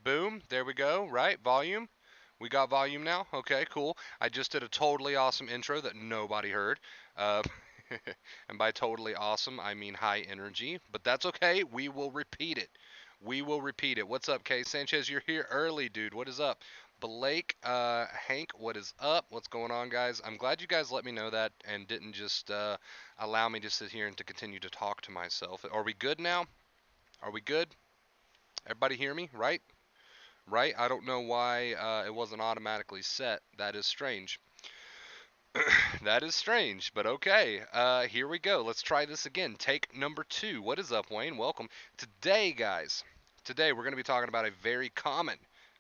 Boom. There we go. Right. Volume. We got volume now. Okay, cool. I just did a totally awesome intro that nobody heard. Uh, and by totally awesome, I mean high energy. But that's okay. We will repeat it. We will repeat it. What's up, Kay Sanchez? You're here early, dude. What is up? Blake, Hank, what is up? What's going on, guys? I'm glad you guys let me know that and didn't just allow me to sit here and to continue to talk to myself. Are we good now? Are we good? Everybody hear me? Right? Right? I don't know why it wasn't automatically set. That is strange. That is strange, but okay. Here we go. Let's try this again. Take number 2. What is up, Wayne? Welcome. Today, guys, today we're going to be talking about a very common,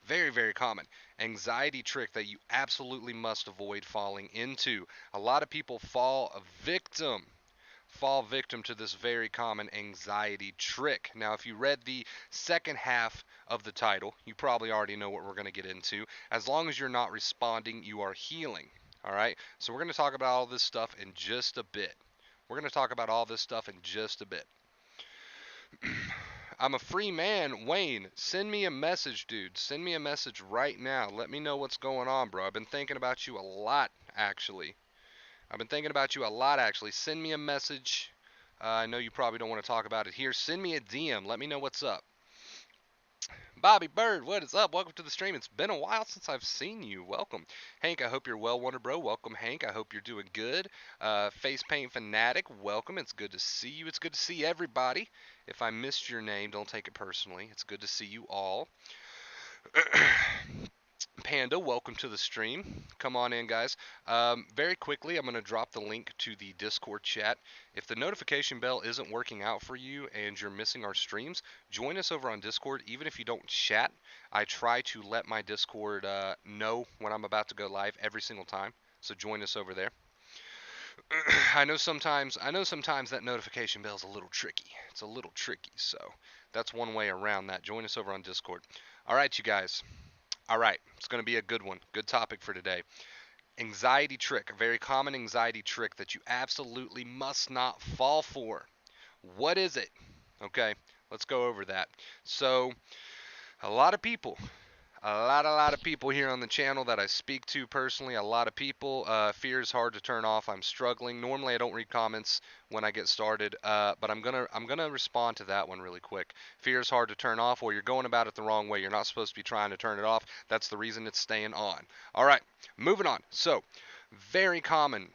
very, very common anxiety trick that you absolutely must avoid falling into. A lot of people fall victim to this very common anxiety trick. Now, if you read the second half of the title, you probably already know what we're going to get into. As long as you're not responding, you are healing. All right? So we're going to talk about all this stuff in just a bit. We're going to talk about all this stuff in just a bit. I'm a free man. Wayne, send me a message, dude. Send me a message right now. Let me know what's going on, bro. I've been thinking about you a lot, actually. Send me a message. I know you probably don't want to talk about it here. Send me a DM. Let me know what's up. Bobby Bird, what is up? Welcome to the stream. It's been a while since I've seen you. Welcome. Hank, I hope you're well, Wonder Bro. Welcome, Hank. I hope you're doing good. Face Paint Fanatic, welcome. It's good to see you. It's good to see everybody. If I missed your name, don't take it personally. It's good to see you all. Panda, welcome to the stream. Come on in, guys. Very quickly, I'm going to drop the link to the Discord chat. If the notification bell isn't working out for you and you're missing our streams, join us over on Discord. Even if you don't chat, I try to let my Discord know when I'm about to go live every single time. So join us over there. I know sometimes that notification bell is a little tricky. It's a little tricky, so that's one way around that. Join us over on Discord. All right, you guys. All right, it's going to be a good one. Good topic for today. Anxiety trick, a very common anxiety trick that you absolutely must not fall for. What is it? Okay, let's go over that. So, a lot of people, a lot of people here on the channel that I speak to personally, a lot of people, fear is hard to turn off. I'm struggling. Normally I don't read comments when I get started, but I'm gonna respond to that one really quick. Fear is hard to turn off. Well, you're going about it the wrong way. You're not supposed to be trying to turn it off. That's the reason it's staying on. All right, moving on. So, very common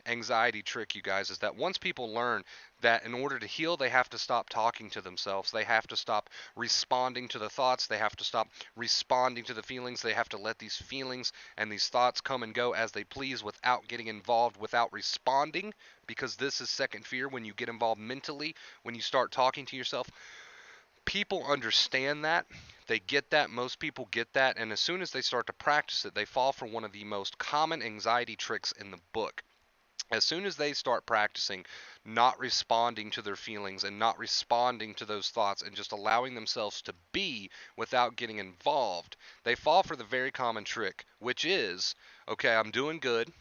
anxiety trick, you guys, is that once people learn that in order to heal, they have to stop talking to themselves. They have to stop responding to the thoughts. They have to stop responding to the feelings. They have to let these feelings and these thoughts come and go as they please without getting involved, without responding, because this is second fear. When you get involved mentally, when you start talking to yourself, people understand that. They get that. Most people get that. And as soon as they start to practice it, they fall for one of the most common anxiety tricks in the book. As soon as they start practicing not responding to their feelings and not responding to those thoughts and just allowing themselves to be without getting involved, they fall for the very common trick, which is, okay, I'm doing good.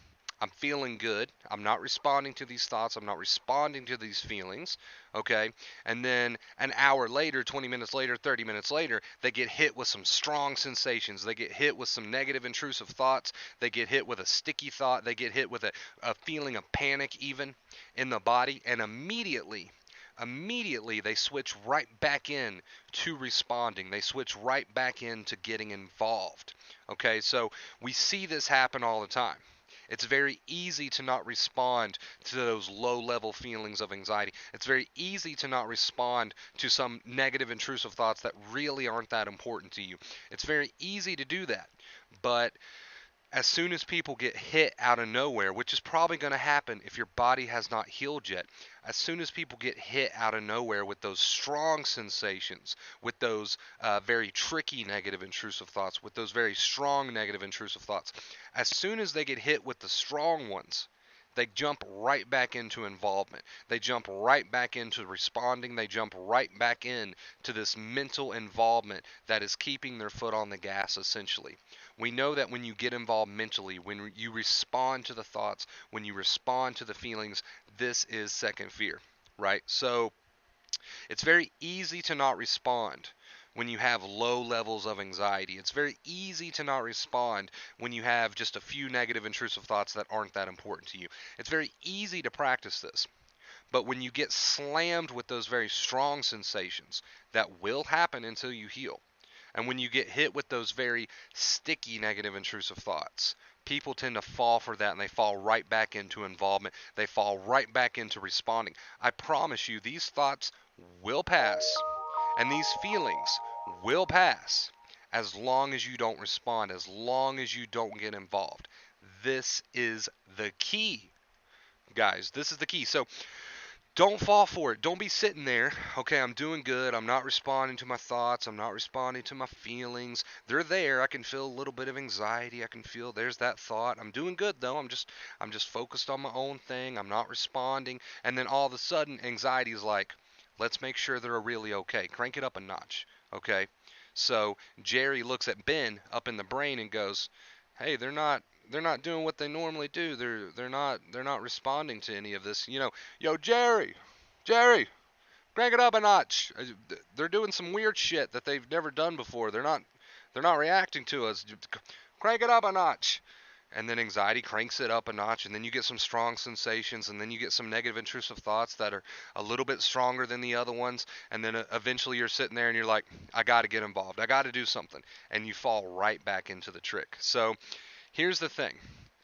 I'm feeling good. I'm not responding to these thoughts. I'm not responding to these feelings. Okay. And then an hour later, 20 minutes later, 30 minutes later, they get hit with some strong sensations. They get hit with some negative, intrusive thoughts. They get hit with a sticky thought. They get hit with a feeling of panic even in the body. And immediately they switch right back in to responding. They switch right back into getting involved. Okay. So we see this happen all the time. It's very easy to not respond to those low-level feelings of anxiety. It's very easy to not respond to some negative, intrusive thoughts that really aren't that important to you. It's very easy to do that. But as soon as people get hit out of nowhere, which is probably going to happen if your body has not healed yet, as soon as people get hit out of nowhere with those strong sensations, with those very tricky negative intrusive thoughts, with those very strong negative intrusive thoughts, as soon as they get hit with the strong ones, they jump right back into involvement. They jump right back into responding. They jump right back in to this mental involvement that is keeping their foot on the gas, essentially. We know that when you get involved mentally, when you respond to the thoughts, when you respond to the feelings, this is second fear, right? So it's very easy to not respond. when you have low levels of anxiety. It's very easy to not respond when you have just a few negative intrusive thoughts that aren't that important to you. It's very easy to practice this. But when you get slammed with those very strong sensations, that will happen until you heal. And when you get hit with those very sticky negative intrusive thoughts, people tend to fall for that and they fall right back into involvement. They fall right back into responding. I promise you, these thoughts will pass and these feelings will pass as long as you don't respond, as long as you don't get involved. This is the key, guys. This is the key. So don't fall for it. Don't be sitting there, okay, I'm doing good. I'm not responding to my thoughts. I'm not responding to my feelings. They're there. I can feel a little bit of anxiety. I can feel there's that thought. I'm doing good though. I'm just focused on my own thing. I'm not responding. And then all of a sudden anxiety is like, let's make sure they're really okay. Crank it up a notch, okay? So Jerry looks at Ben up in the brain and goes, "Hey, they're not doing what they normally do. They're not responding to any of this. Yo, Jerry, crank it up a notch. They're doing some weird shit that they've never done before. They're not reacting to us. Crank it up a notch." And then anxiety cranks it up a notch, and then you get some strong sensations, and then you get some negative intrusive thoughts that are a little bit stronger than the other ones, and then eventually you're sitting there and you're like, I got to get involved. I got to do something. And you fall right back into the trick. So here's the thing.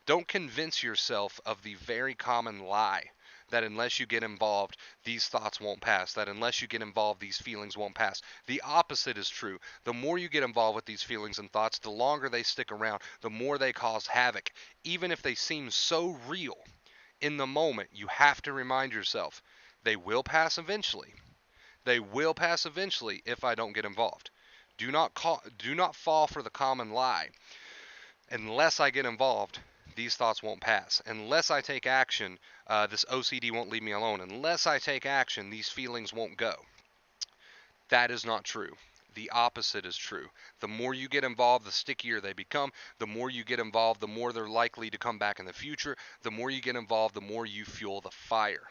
Don't convince yourself of the very common lie that unless you get involved, these thoughts won't pass, that unless you get involved, these feelings won't pass. The opposite is true. The more you get involved with these feelings and thoughts, the longer they stick around, the more they cause havoc. Even if they seem so real in the moment, you have to remind yourself they will pass eventually. They will pass eventually if I don't get involved. Do not fall for the common lie. Unless I get involved, these thoughts won't pass. Unless I take action, this OCD won't leave me alone. Unless I take action, these feelings won't go. That is not true. The opposite is true. The more you get involved, the stickier they become. The more you get involved, the more they're likely to come back in the future. The more you get involved, the more you fuel the fire.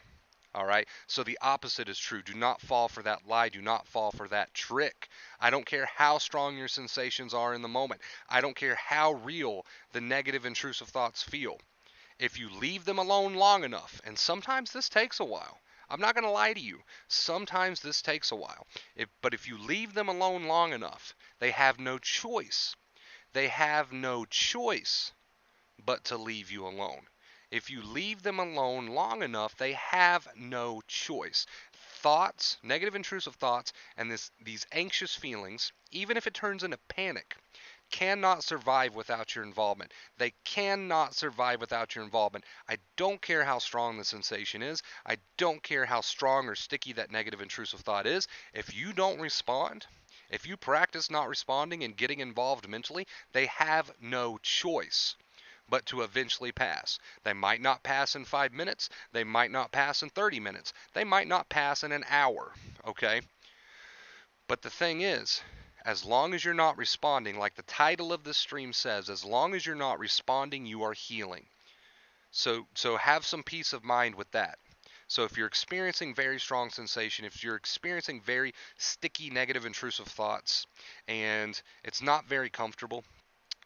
All right. So the opposite is true. Do not fall for that lie. Do not fall for that trick. I don't care how strong your sensations are in the moment. I don't care how real the negative intrusive thoughts feel. If you leave them alone long enough, and sometimes this takes a while. I'm not going to lie to you. Sometimes this takes a while. But if you leave them alone long enough, they have no choice. They have no choice but to leave you alone. If you leave them alone long enough, they have no choice. Thoughts, negative intrusive thoughts, and these anxious feelings, even if it turns into panic, cannot survive without your involvement. They cannot survive without your involvement. I don't care how strong the sensation is. I don't care how strong or sticky that negative intrusive thought is. If you don't respond, if you practice not responding and getting involved mentally, they have no choice but to eventually pass. They might not pass in 5 minutes. They might not pass in 30 minutes. They might not pass in an hour, okay? But the thing is, as long as you're not responding, like the title of this stream says, as long as you're not responding, you are healing. So have some peace of mind with that. So if you're experiencing very strong sensation, if you're experiencing very sticky, negative, intrusive thoughts, and it's not very comfortable,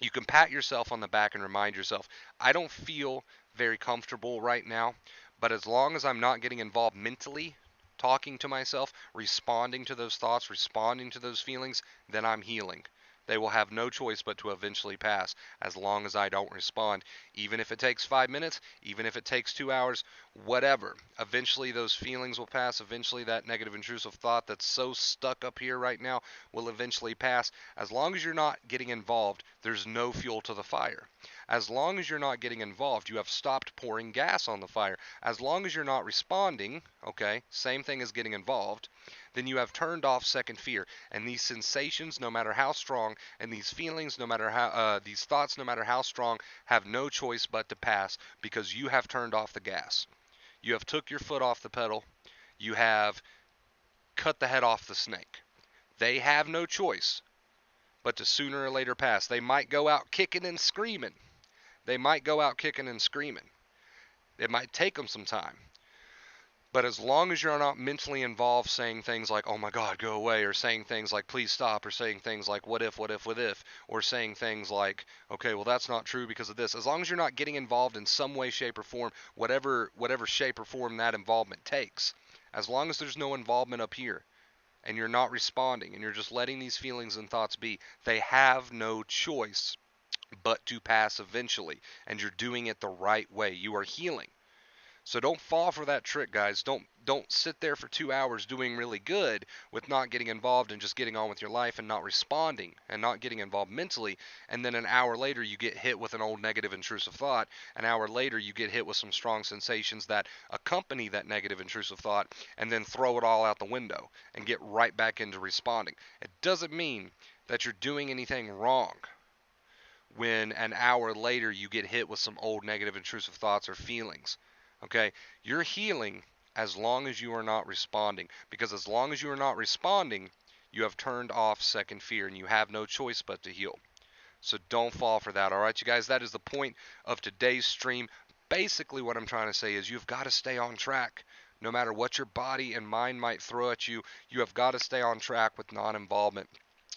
you can pat yourself on the back and remind yourself, I don't feel very comfortable right now, but as long as I'm not getting involved mentally, talking to myself, responding to those thoughts, responding to those feelings, then I'm healing. They will have no choice but to eventually pass as long as I don't respond. Even if it takes 5 minutes, even if it takes 2 hours, whatever. Eventually those feelings will pass. Eventually that negative intrusive thought that's so stuck up here right now will eventually pass. As long as you're not getting involved, there's no fuel to the fire. As long as you're not getting involved, you have stopped pouring gas on the fire. As long as you're not responding, okay, same thing as getting involved, then you have turned off second fear. And these sensations, no matter how strong, and these feelings, no matter how, these thoughts, no matter how strong, have no choice but to pass because you have turned off the gas. You have took your foot off the pedal. You have cut the head off the snake. They have no choice but to sooner or later pass. They might go out kicking and screaming. They might go out kicking and screaming. It might take them some time. But as long as you're not mentally involved saying things like, oh my God, go away, or saying things like, please stop, or saying things like, what if, or saying things like, okay, well, that's not true because of this, as long as you're not getting involved in some way, shape, or form, whatever shape or form that involvement takes, as long as there's no involvement up here, and you're not responding, and you're just letting these feelings and thoughts be, they have no choice but to pass eventually, and you're doing it the right way. You are healing. So don't fall for that trick, guys. Don't sit there for 2 hours doing really good with not getting involved and just getting on with your life and not responding and not getting involved mentally, and then an hour later you get hit with an old negative intrusive thought. An hour later you get hit with some strong sensations that accompany that negative intrusive thought, and then throw it all out the window and get right back into responding. It doesn't mean that you're doing anything wrong when an hour later you get hit with some old negative intrusive thoughts or feelings. Okay? You're healing as long as you are not responding. Because as long as you are not responding, you have turned off second fear and you have no choice but to heal. So don't fall for that. All right, you guys, that is the point of today's stream. Basically, what I'm trying to say is you've got to stay on track. No matter what your body and mind might throw at you, you have got to stay on track with non involvement.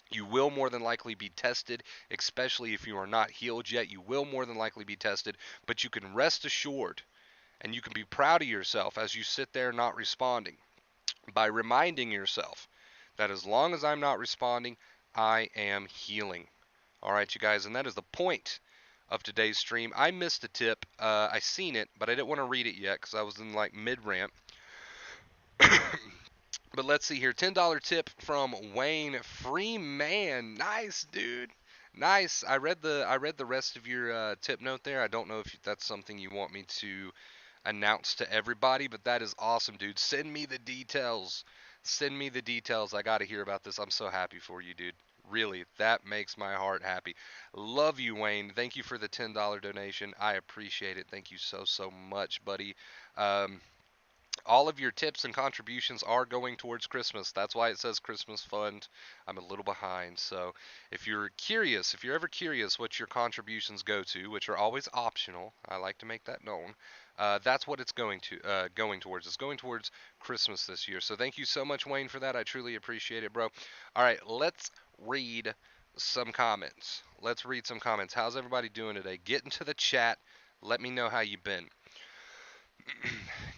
You will more than likely be tested, especially if you are not healed yet. You will more than likely be tested, but you can rest assured and you can be proud of yourself as you sit there not responding by reminding yourself that as long as I'm not responding, I am healing. All right, you guys, and that is the point of today's stream. I missed a tip. I seen it, but I didn't want to read it yet because I was in like mid rant. But let's see here. $10 tip from Wayne Freeman. Nice, dude. Nice. I read the rest of your tip note there. I don't know if that's something you want me to announce to everybody, but that is awesome, dude. Send me the details. Send me the details. I got to hear about this. I'm so happy for you, dude. Really, that makes my heart happy. Love you, Wayne. Thank you for the $10 donation. I appreciate it. Thank you so much, buddy. Um, all of your tips and contributions are going towards Christmas. That's why it says Christmas Fund. I'm a little behind. So if you're curious, if you're ever curious what your contributions go to, which are always optional, I like to make that known. That's what it's going towards. It's going towards Christmas this year. So thank you so much, Wayne, for that. I truly appreciate it, bro. All right, let's read some comments. Let's read some comments. How's everybody doing today? Get into the chat. Let me know how you've been.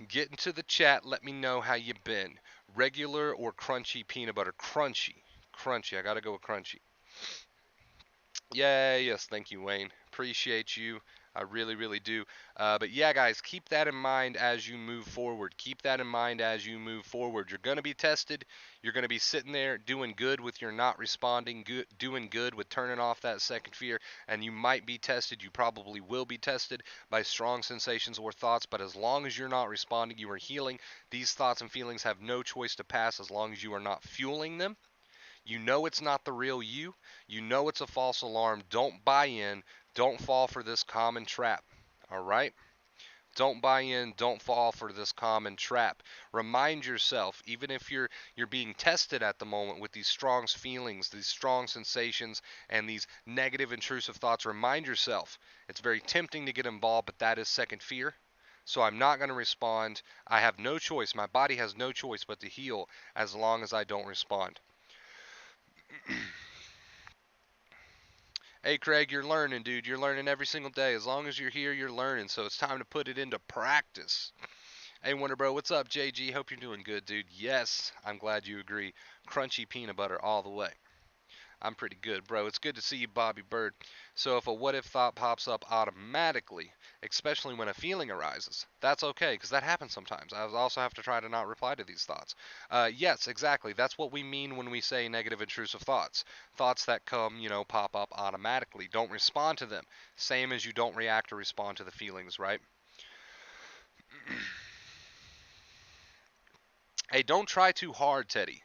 Get into the chat. Let me know how you been. Regular or crunchy peanut butter? Crunchy. Crunchy. I gotta go with crunchy. Yeah, yes. Thank you, Wayne. Appreciate you. I really do. But yeah, guys, keep that in mind as you move forward. Keep that in mind as you move forward. You're going to be tested. You're going to be sitting there doing good with your not responding, doing good with turning off that second fear, and you might be tested. You probably will be tested by strong sensations or thoughts, but as long as you're not responding, you are healing. These thoughts and feelings have no choice to pass as long as you are not fueling them. You know it's not the real you. You know it's a false alarm. Don't buy in. Don't fall for this common trap. All right? Don't buy in, don't fall for this common trap. Remind yourself, even if you're being tested at the moment with these strong feelings, these strong sensations, and these negative intrusive thoughts, remind yourself it's very tempting to get involved, but that is second fear. So I'm not going to respond. I have no choice. My body has no choice but to heal as long as I don't respond. Hey, Craig, you're learning, dude. You're learning every single day. As long as you're here, you're learning. So it's time to put it into practice. Hey, Wonder Bro, what's up, JG? Hope you're doing good, dude. Yes, I'm glad you agree. Crunchy peanut butter all the way. I'm pretty good, bro. It's good to see you, Bobby Bird. So if a what if thought pops up automatically, especially when a feeling arises, that's okay, because that happens sometimes. I also have to try to not reply to these thoughts. Yes, exactly. That's what we mean when we say negative intrusive thoughts. Thoughts that come, pop up automatically. Don't respond to them. Same as you don't react or respond to the feelings, right? Hey, don't try too hard, Teddy.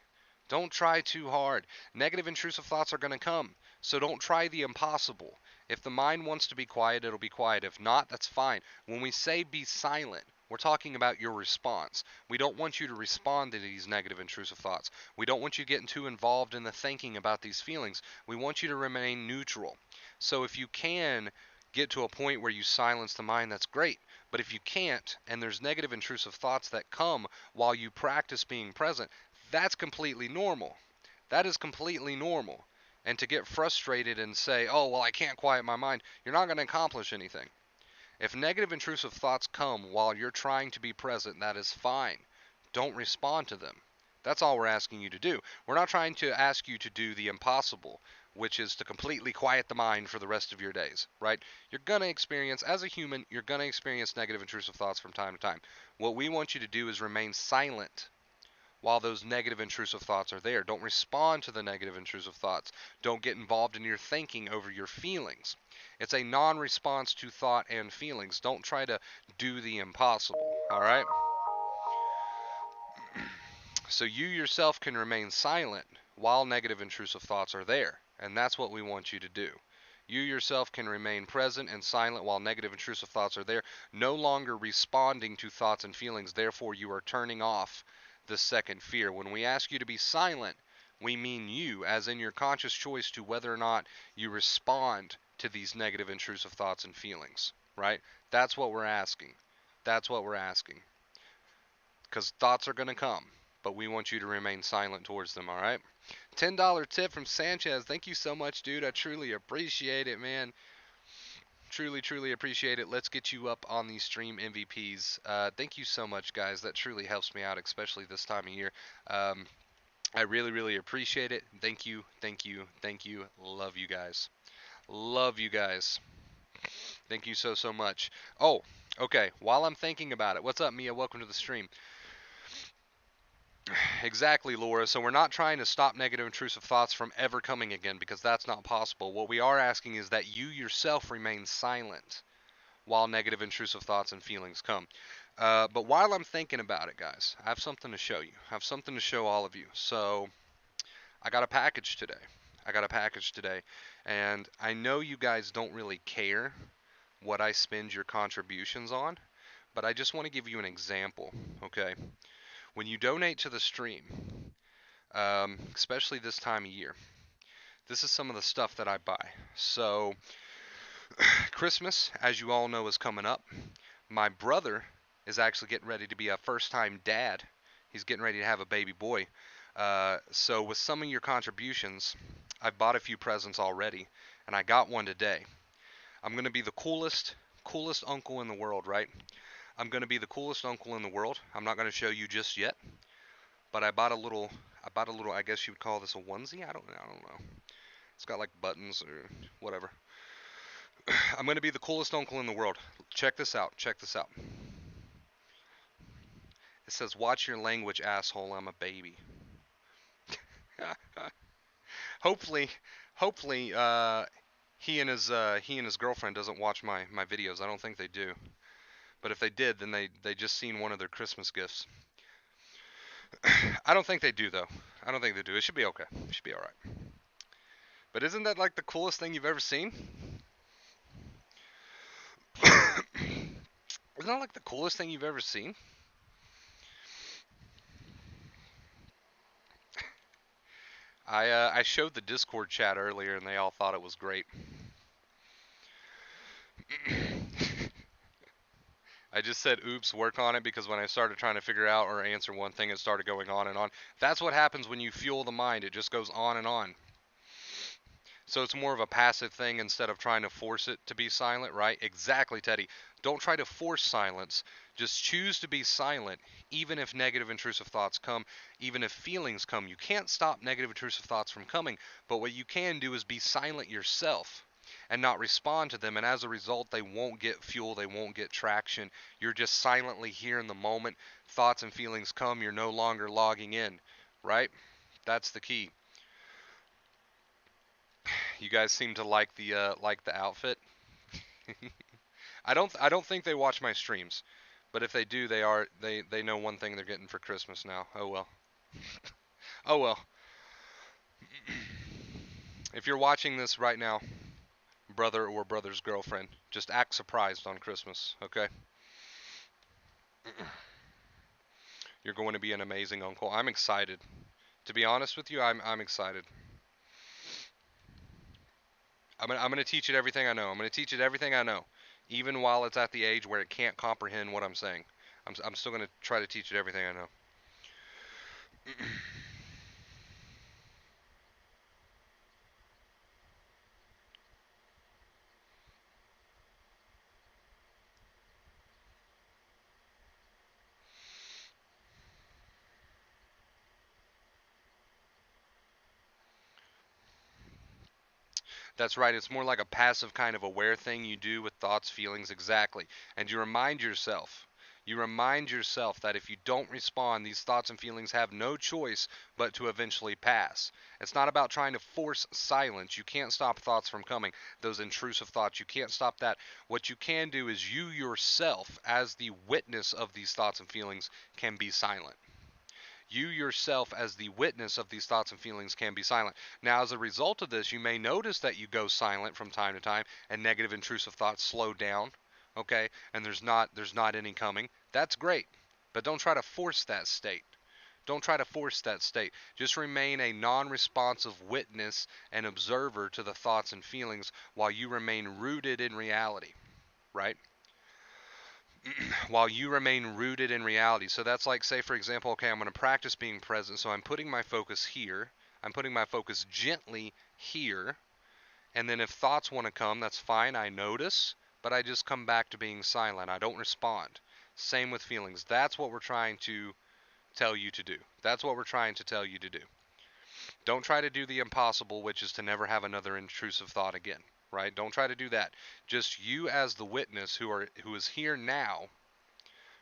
Don't try too hard. Negative intrusive thoughts are going to come. So don't try the impossible. If the mind wants to be quiet, it'll be quiet. If not, that's fine. When we say be silent, we're talking about your response. We don't want you to respond to these negative intrusive thoughts. We don't want you getting too involved in the thinking about these feelings. We want you to remain neutral. So if you can, get to a point where you silence the mind, that's great. But if you can't, and there's negative intrusive thoughts that come while you practice being present, that's completely normal. That is completely normal. And to get frustrated and say, oh, well, I can't quiet my mind, you're not going to accomplish anything. If negative intrusive thoughts come while you're trying to be present, that is fine. Don't respond to them. That's all we're asking you to do. We're not trying to ask you to do the impossible, which is to completely quiet the mind for the rest of your days, right? You're going to experience, as a human, you're going to experience negative intrusive thoughts from time to time. What we want you to do is remain silent while those negative intrusive thoughts are there. Don't respond to the negative intrusive thoughts. Don't get involved in your thinking over your feelings. It's a non-response to thought and feelings. Don't try to do the impossible, all right? So you yourself can remain silent while negative intrusive thoughts are there, and that's what we want you to do. You yourself can remain present and silent while negative intrusive thoughts are there, no longer responding to thoughts and feelings. Therefore, you are turning off the second fear. When we ask you to be silent, we mean you, as in your conscious choice to whether or not you respond to these negative intrusive thoughts and feelings, right? That's what we're asking. That's what we're asking. Because thoughts are going to come, but we want you to remain silent towards them, all right? $10 tip from Sanchez. Thank you so much, dude. I truly appreciate it, man. Truly, truly appreciate it. Let's get you up on these stream MVPs. Thank you so much, guys. That truly helps me out, especially this time of year. I really, really appreciate it. Thank you, thank you, thank you. Love you guys. Love you guys. Thank you so, so much. Oh, okay. While I'm thinking about it, what's up, Mia? Welcome to the stream. Exactly, Laura. So we're not trying to stop negative intrusive thoughts from ever coming again, because that's not possible. What we are asking is that you yourself remain silent while negative intrusive thoughts and feelings come. But while I'm thinking about it, guys, I have something to show you. I have something to show all of you. So I got a package today. I got a package today. And I know you guys don't really care what I spend your contributions on, but I just want to give you an example, okay? When you donate to the stream, especially this time of year, this is some of the stuff that I buy. So, Christmas, as you all know, is coming up. My brother is actually getting ready to be a first-time dad. He's getting ready to have a baby boy. So with some of your contributions, I've bought a few presents already, and I got one today. I'm gonna be the coolest uncle in the world, right? I'm gonna be the coolest uncle in the world. I'm not gonna show you just yet, but I bought a little. I guess you would call this a onesie. I don't know. It's got like buttons or whatever. I'm gonna be the coolest uncle in the world. Check this out. Check this out. It says, "Watch your language, asshole. I'm a baby." hopefully, hopefully, he and his girlfriend doesn't watch my videos. I don't think they do. But if they did, then they just seen one of their Christmas gifts. I don't think they do though. I don't think they do. It should be okay. It should be all right. But isn't that like the coolest thing you've ever seen? Isn't that like the coolest thing you've ever seen? I showed the Discord chat earlier and they all thought it was great. I just said, oops, work on it, because when I started trying to figure out or answer one thing, it started going on and on. That's what happens when you fuel the mind. It just goes on and on. So it's more of a passive thing instead of trying to force it to be silent, right? Exactly, Teddy. Don't try to force silence. Just choose to be silent, even if negative intrusive thoughts come, even if feelings come. You can't stop negative intrusive thoughts from coming, but what you can do is be silent yourself and not respond to them, and as a result, they won't get fuel, they won't get traction. You're just silently here in the moment. Thoughts and feelings come, you're no longer logging in, right? That's the key. You guys seem to like the outfit. I don't think they watch my streams, but if they do, they know one thing they're getting for Christmas now. Oh well. Oh well. If you're watching this right now, brother or brother's girlfriend, just act surprised on Christmas, okay? You're going to be an amazing uncle. I'm excited. To be honest with you, I'm excited. I'm gonna teach it everything I know. I'm gonna teach it everything I know, even while it's at the age where it can't comprehend what I'm saying. I'm still gonna try to teach it everything I know. That's right. It's more like a passive kind of aware thing you do with thoughts, feelings, exactly. And you remind yourself that if you don't respond, these thoughts and feelings have no choice but to eventually pass. It's not about trying to force silence. You can't stop thoughts from coming, those intrusive thoughts. You can't stop that. What you can do is you yourself, as the witness of these thoughts and feelings, can be silent. You yourself, as the witness of these thoughts and feelings, can be silent. Now, as a result of this, you may notice that you go silent from time to time and negative intrusive thoughts slow down, okay, and there's not any coming. That's great, but don't try to force that state. Don't try to force that state. Just remain a non-responsive witness and observer to the thoughts and feelings while you remain rooted in reality, right? While you remain rooted in reality. So that's like, say, for example, okay, I'm going to practice being present. So I'm putting my focus here. I'm putting my focus gently here. And then if thoughts want to come, that's fine. I notice, but I just come back to being silent. I don't respond. Same with feelings. That's what we're trying to tell you to do. That's what we're trying to tell you to do. Don't try to do the impossible, which is to never have another intrusive thought again, right? Don't try to do that. Just you as the witness who is here now.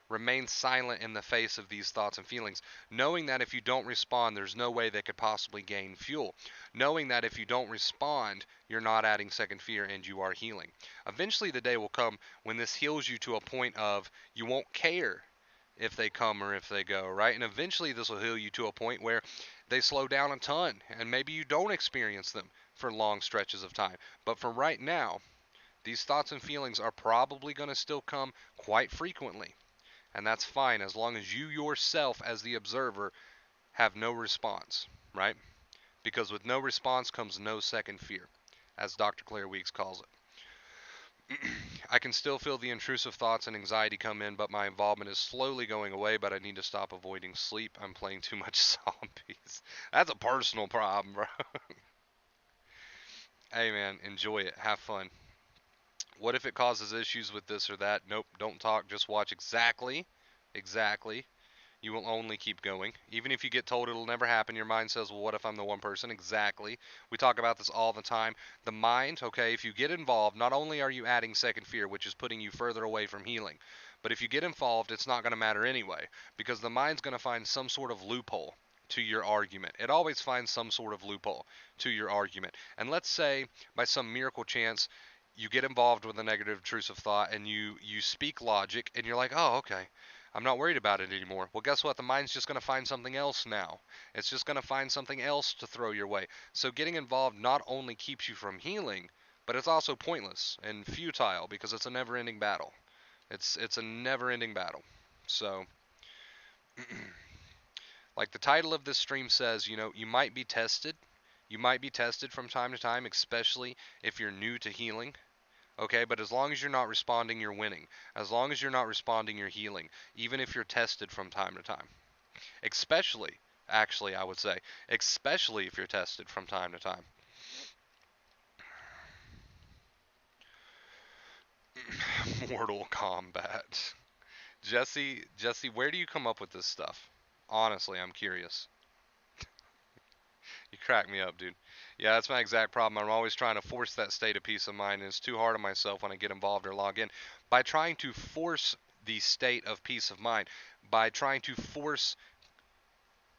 Remain silent in the face of these thoughts and feelings, knowing that if you don't respond, there's no way they could possibly gain fuel. Knowing that if you don't respond, you're not adding second fear and you are healing. Eventually, the day will come when this heals you to a point of you won't care if they come or if they go, right? And eventually, this will heal you to a point where they slow down a ton and maybe you don't experience them for long stretches of time. But for right now, these thoughts and feelings are probably going to still come quite frequently. And that's fine as long as you yourself, as the observer, have no response, right? Because with no response comes no second fear, as Dr. Claire Weeks calls it. I can still feel the intrusive thoughts and anxiety come in, but my involvement is slowly going away, but I need to stop avoiding sleep. I'm playing too much zombies. That's a personal problem, bro. Hey, man, enjoy it. Have fun. What if it causes issues with this or that? Nope, don't talk. Just watch exactly. You will only keep going. Even if you get told it'll never happen, your mind says, well, what if I'm the one person? Exactly. We talk about this all the time. The mind, okay, if you get involved, not only are you adding second fear, which is putting you further away from healing, but if you get involved, it's not going to matter anyway, because the mind's going to find some sort of loophole to your argument. It always finds some sort of loophole to your argument. And let's say, by some miracle chance, you get involved with a negative intrusive thought and you speak logic and you're like, oh, okay, I'm not worried about it anymore. Well, guess what? The mind's just going to find something else now. It's just going to find something else to throw your way. So getting involved not only keeps you from healing, but it's also pointless and futile because it's a never-ending battle. It's a never-ending battle. So, like the title of this stream says, you might be tested. You might be tested from time to time, especially if you're new to healing. Okay, but as long as you're not responding, you're winning. As long as you're not responding, you're healing. Even if you're tested from time to time. Especially, actually, I would say, especially if you're tested from time to time. Mortal Kombat. Jesse, where do you come up with this stuff? Honestly, I'm curious. You crack me up, dude. Yeah, that's my exact problem. I'm always trying to force that state of peace of mind, and it's too hard on myself when I get involved or log in. By trying to force the state of peace of mind, by trying to force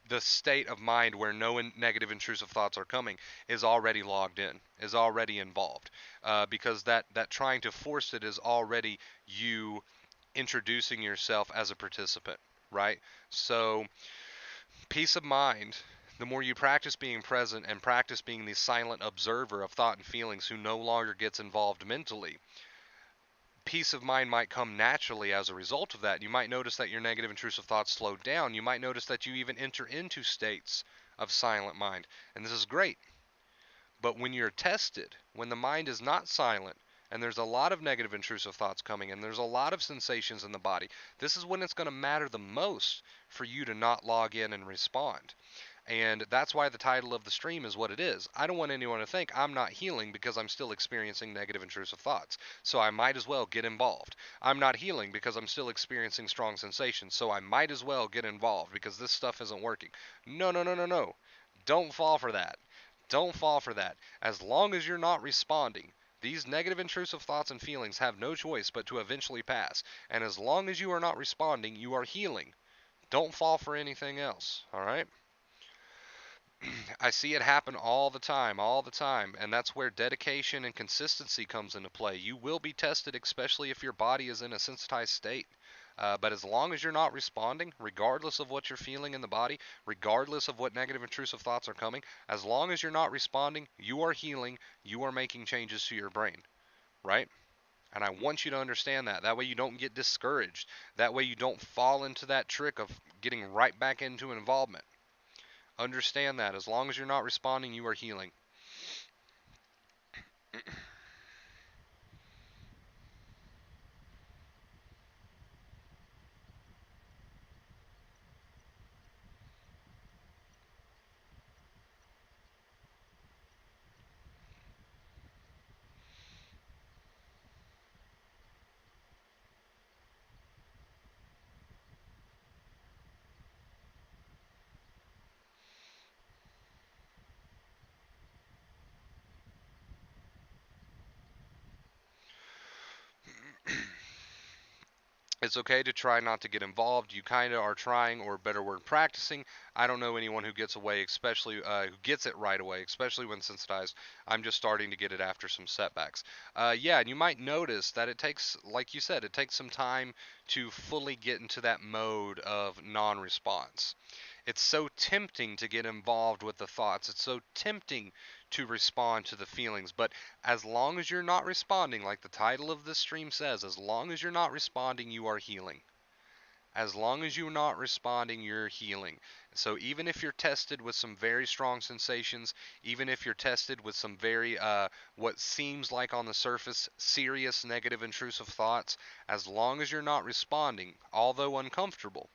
the state of mind where no negative intrusive thoughts are coming, is already logged in, is already involved, because that trying to force it is already you introducing yourself as a participant, right? So peace of mind, the more you practice being present and practice being the silent observer of thought and feelings who no longer gets involved mentally, peace of mind might come naturally as a result of that. You might notice that your negative intrusive thoughts slow down. You might notice that you even enter into states of silent mind. And this is great. But when you're tested, when the mind is not silent, and there's a lot of negative intrusive thoughts coming and there's a lot of sensations in the body, this is when it's going to matter the most for you to not log in and respond. And that's why the title of the stream is what it is. I don't want anyone to think I'm not healing because I'm still experiencing negative intrusive thoughts. So I might as well get involved. I'm not healing because I'm still experiencing strong sensations. So I might as well get involved because this stuff isn't working. No, no, no, no, no. Don't fall for that. Don't fall for that. As long as you're not responding, these negative intrusive thoughts and feelings have no choice but to eventually pass. And as long as you are not responding, you are healing. Don't fall for anything else, all right? I see it happen all the time, and that's where dedication and consistency comes into play. You will be tested, especially if your body is in a sensitized state. But as long as you're not responding, regardless of what you're feeling in the body, regardless of what negative intrusive thoughts are coming, as long as you're not responding, you are healing, you are making changes to your brain, right? And I want you to understand that. That way you don't get discouraged. That way you don't fall into that trick of getting right back into involvement. Understand that. As long as you're not responding, you are healing. It's okay to try not to get involved. You kind of are trying, or better word, practicing. I don't know anyone who gets away, especially who gets it right away, especially when sensitized. I'm just starting to get it after some setbacks. Yeah, and you might notice that it takes, like you said, it takes some time to fully get into that mode of non-response. It's so tempting to get involved with the thoughts. It's so tempting to respond to the feelings. But as long as you're not responding, like the title of this stream says, as long as you're not responding, you are healing. As long as you're not responding, you're healing. So even if you're tested with some very strong sensations, even if you're tested with some very, what seems like on the surface, serious negative intrusive thoughts, as long as you're not responding, although uncomfortable,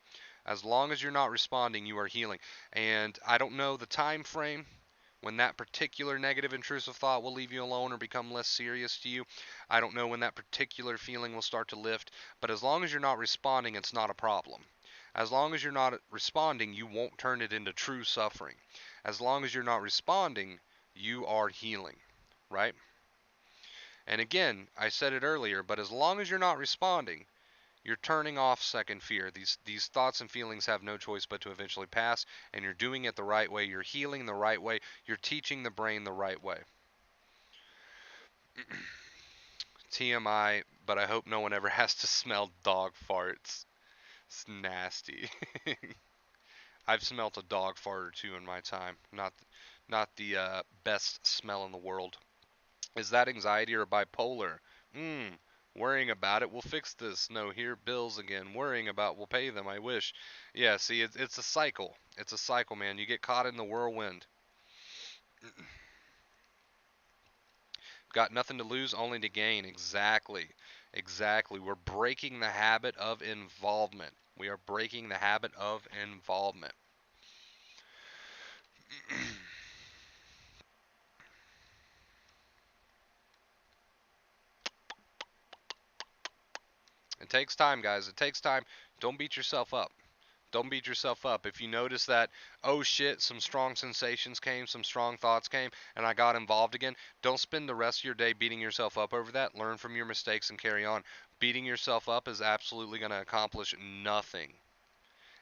as long as you're not responding, you are healing. And I don't know the time frame when that particular negative intrusive thought will leave you alone or become less serious to you. I don't know when that particular feeling will start to lift, but as long as you're not responding, it's not a problem. As long as you're not responding, you won't turn it into true suffering. As long as you're not responding, you are healing, right? And again, I said it earlier, but as long as you're not responding, you're turning off second fear. These thoughts and feelings have no choice but to eventually pass, and you're doing it the right way. You're healing the right way. You're teaching the brain the right way. TMI, but I hope no one ever has to smell dog farts. It's nasty. I've smelt a dog fart or two in my time. Not the best smell in the world. Is that anxiety or bipolar? Hmm. Worrying about it will fix this. No, here bills again. Worrying about will pay them. I wish. Yeah, see, it's a cycle. It's a cycle, man. You get caught in the whirlwind. Got nothing to lose, only to gain. Exactly. Exactly. We're breaking the habit of involvement. We are breaking the habit of involvement. It takes time, guys. It takes time. Don't beat yourself up. Don't beat yourself up. If you notice that, oh shit, some strong sensations came, some strong thoughts came, and I got involved again, don't spend the rest of your day beating yourself up over that. Learn from your mistakes and carry on. Beating yourself up is absolutely going to accomplish nothing.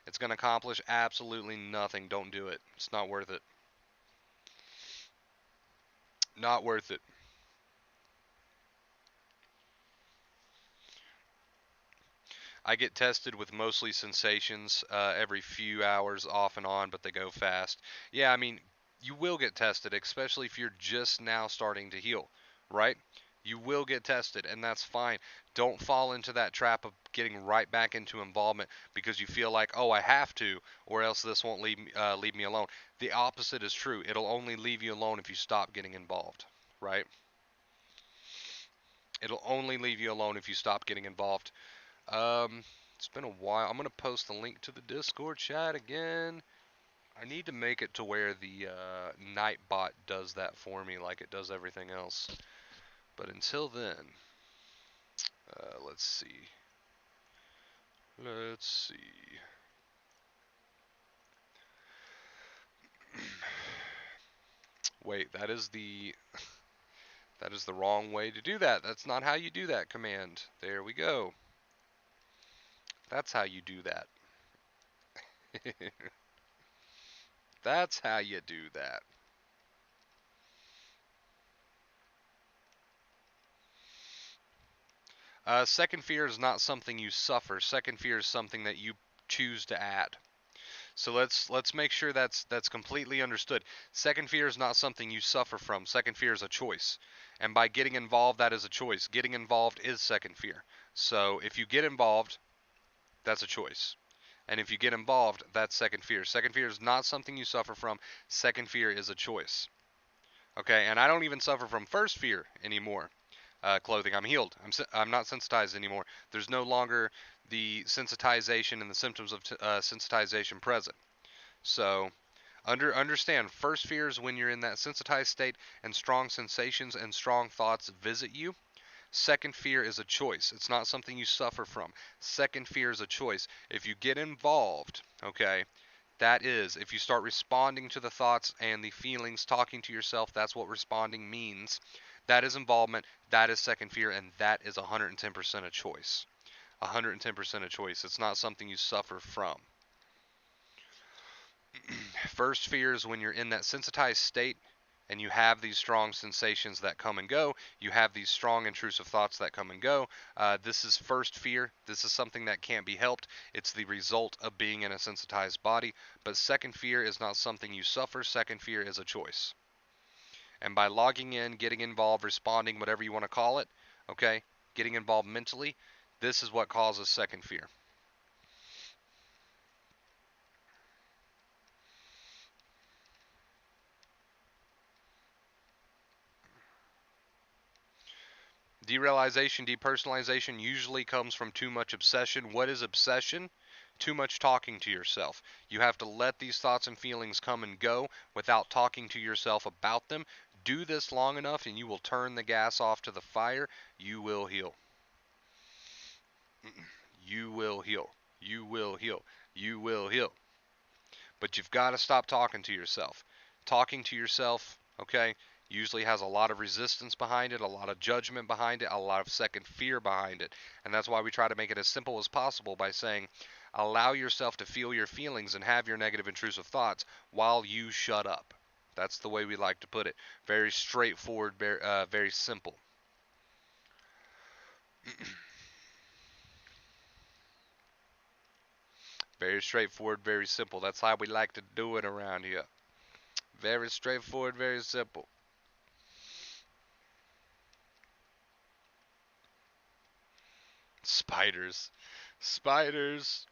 It's going to accomplish absolutely nothing. Don't do it. It's not worth it. Not worth it. I get tested with mostly sensations every few hours off and on, but they go fast. Yeah, I mean, you will get tested, especially if you're just now starting to heal, right? You will get tested, and that's fine. Don't fall into that trap of getting right back into involvement because you feel like, oh, I have to, or else this won't leave me alone. The opposite is true. It'll only leave you alone if you stop getting involved, right? It'll only leave you alone if you stop getting involved. It's been a while. I'm gonna post the link to the Discord chat again. I need to make it to where the Nightbot does that for me, like it does everything else. But until then, let's see. Let's see. Wait, that is the wrong way to do that. That's not how you do that command. There we go. That's how you do that. That's how you do that. Second fear is not something you suffer. Second fear is something that you choose to add. So let's make sure that's completely understood. Second fear is not something you suffer from. Second fear is a choice. And by getting involved, that is a choice. Getting involved is second fear. So if you get involved, that's a choice. And if you get involved, that's second fear. Second fear is not something you suffer from. Second fear is a choice. Okay, and I don't even suffer from first fear anymore. Clothing, I'm healed. I'm not sensitized anymore. There's no longer the sensitization and the symptoms of sensitization present. So understand, first fear is when you're in that sensitized state and strong sensations and strong thoughts visit you. Second fear is a choice. It's not something you suffer from. Second fear is a choice. If you get involved, okay, that is, if you start responding to the thoughts and the feelings, talking to yourself, that's what responding means. That is involvement. That is second fear, and that is 110% a choice. 110% a choice. It's not something you suffer from. First fear is when you're in that sensitized state and you have these strong sensations that come and go. You have these strong intrusive thoughts that come and go. This is first fear. This is something that can't be helped. It's the result of being in a sensitized body. But second fear is not something you suffer. Second fear is a choice. And by logging in, getting involved, responding, whatever you want to call it, okay, getting involved mentally, this is what causes second fear. Derealization, depersonalization usually comes from too much obsession. What is obsession? Too much talking to yourself. You have to let these thoughts and feelings come and go without talking to yourself about them. Do this long enough and you will turn the gas off to the fire. You will heal. You will heal. You will heal. You will heal. But you've got to stop talking to yourself. Talking to yourself, okay, usually has a lot of resistance behind it, a lot of judgment behind it, a lot of second fear behind it. And that's why we try to make it as simple as possible by saying, allow yourself to feel your feelings and have your negative intrusive thoughts while you shut up. That's the way we like to put it. Very straightforward, very simple. Very straightforward, very simple. That's how we like to do it around here. Very straightforward, very simple. Spiders. Spiders.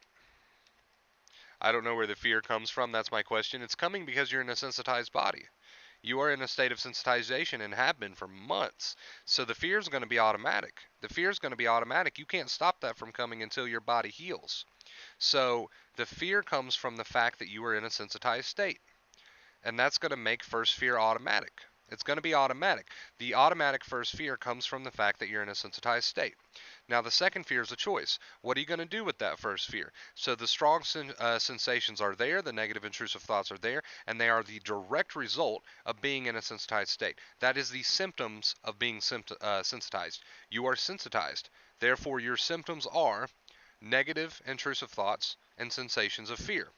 I don't know where the fear comes from. That's my question. It's coming because you're in a sensitized body. You are in a state of sensitization and have been for months. So the fear is going to be automatic. The fear is going to be automatic. You can't stop that from coming until your body heals. So the fear comes from the fact that you are in a sensitized state. And that's going to make first fear automatic. It's going to be automatic. The automatic first fear comes from the fact that you're in a sensitized state. Now, the second fear is a choice. What are you going to do with that first fear? So the strong sensations are there, the negative intrusive thoughts are there, and they are the direct result of being in a sensitized state. That is the symptoms of being sensitized. You are sensitized. Therefore, your symptoms are negative intrusive thoughts and sensations of fear.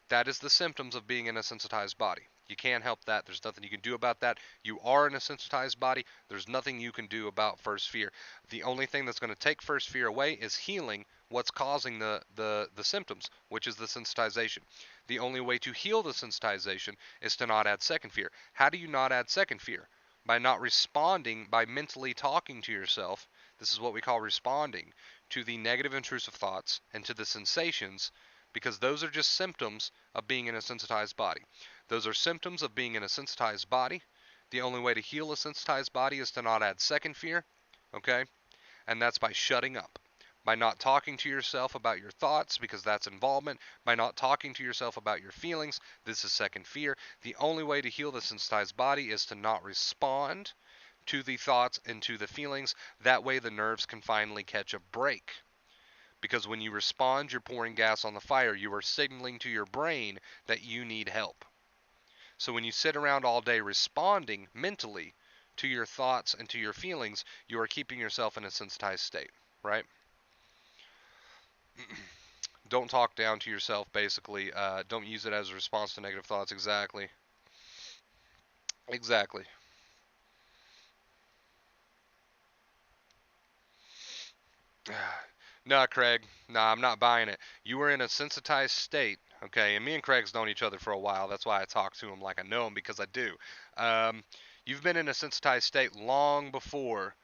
That is the symptoms of being in a sensitized body. You can't help that. There's nothing you can do about that. You are in a sensitized body. There's nothing you can do about first fear. The only thing that's going to take first fear away is healing what's causing the symptoms, which is the sensitization. The only way to heal the sensitization is to not add second fear. How do you not add second fear? by not responding, by mentally talking to yourself. This is what we call responding to the negative intrusive thoughts and to the sensations, because those are just symptoms of being in a sensitized body. Those are symptoms of being in a sensitized body. The only way to heal a sensitized body is to not add second fear, okay? And that's by shutting up, by not talking to yourself about your thoughts, because that's involvement, by not talking to yourself about your feelings. This is second fear. The only way to heal the sensitized body is to not respond to the thoughts and to the feelings. That way the nerves can finally catch a break. Because when you respond, you're pouring gas on the fire. You are signaling to your brain that you need help. So when you sit around all day responding mentally to your thoughts and to your feelings, you are keeping yourself in a sensitized state, right? Don't talk down to yourself, basically. Don't use it as a response to negative thoughts. Exactly. Exactly. Nah, Craig. Nah, I'm not buying it. You were in a sensitized state, okay? And me and Craig's known each other for a while. That's why I talk to him like I know him, because I do. Um, you've been in a sensitized state long before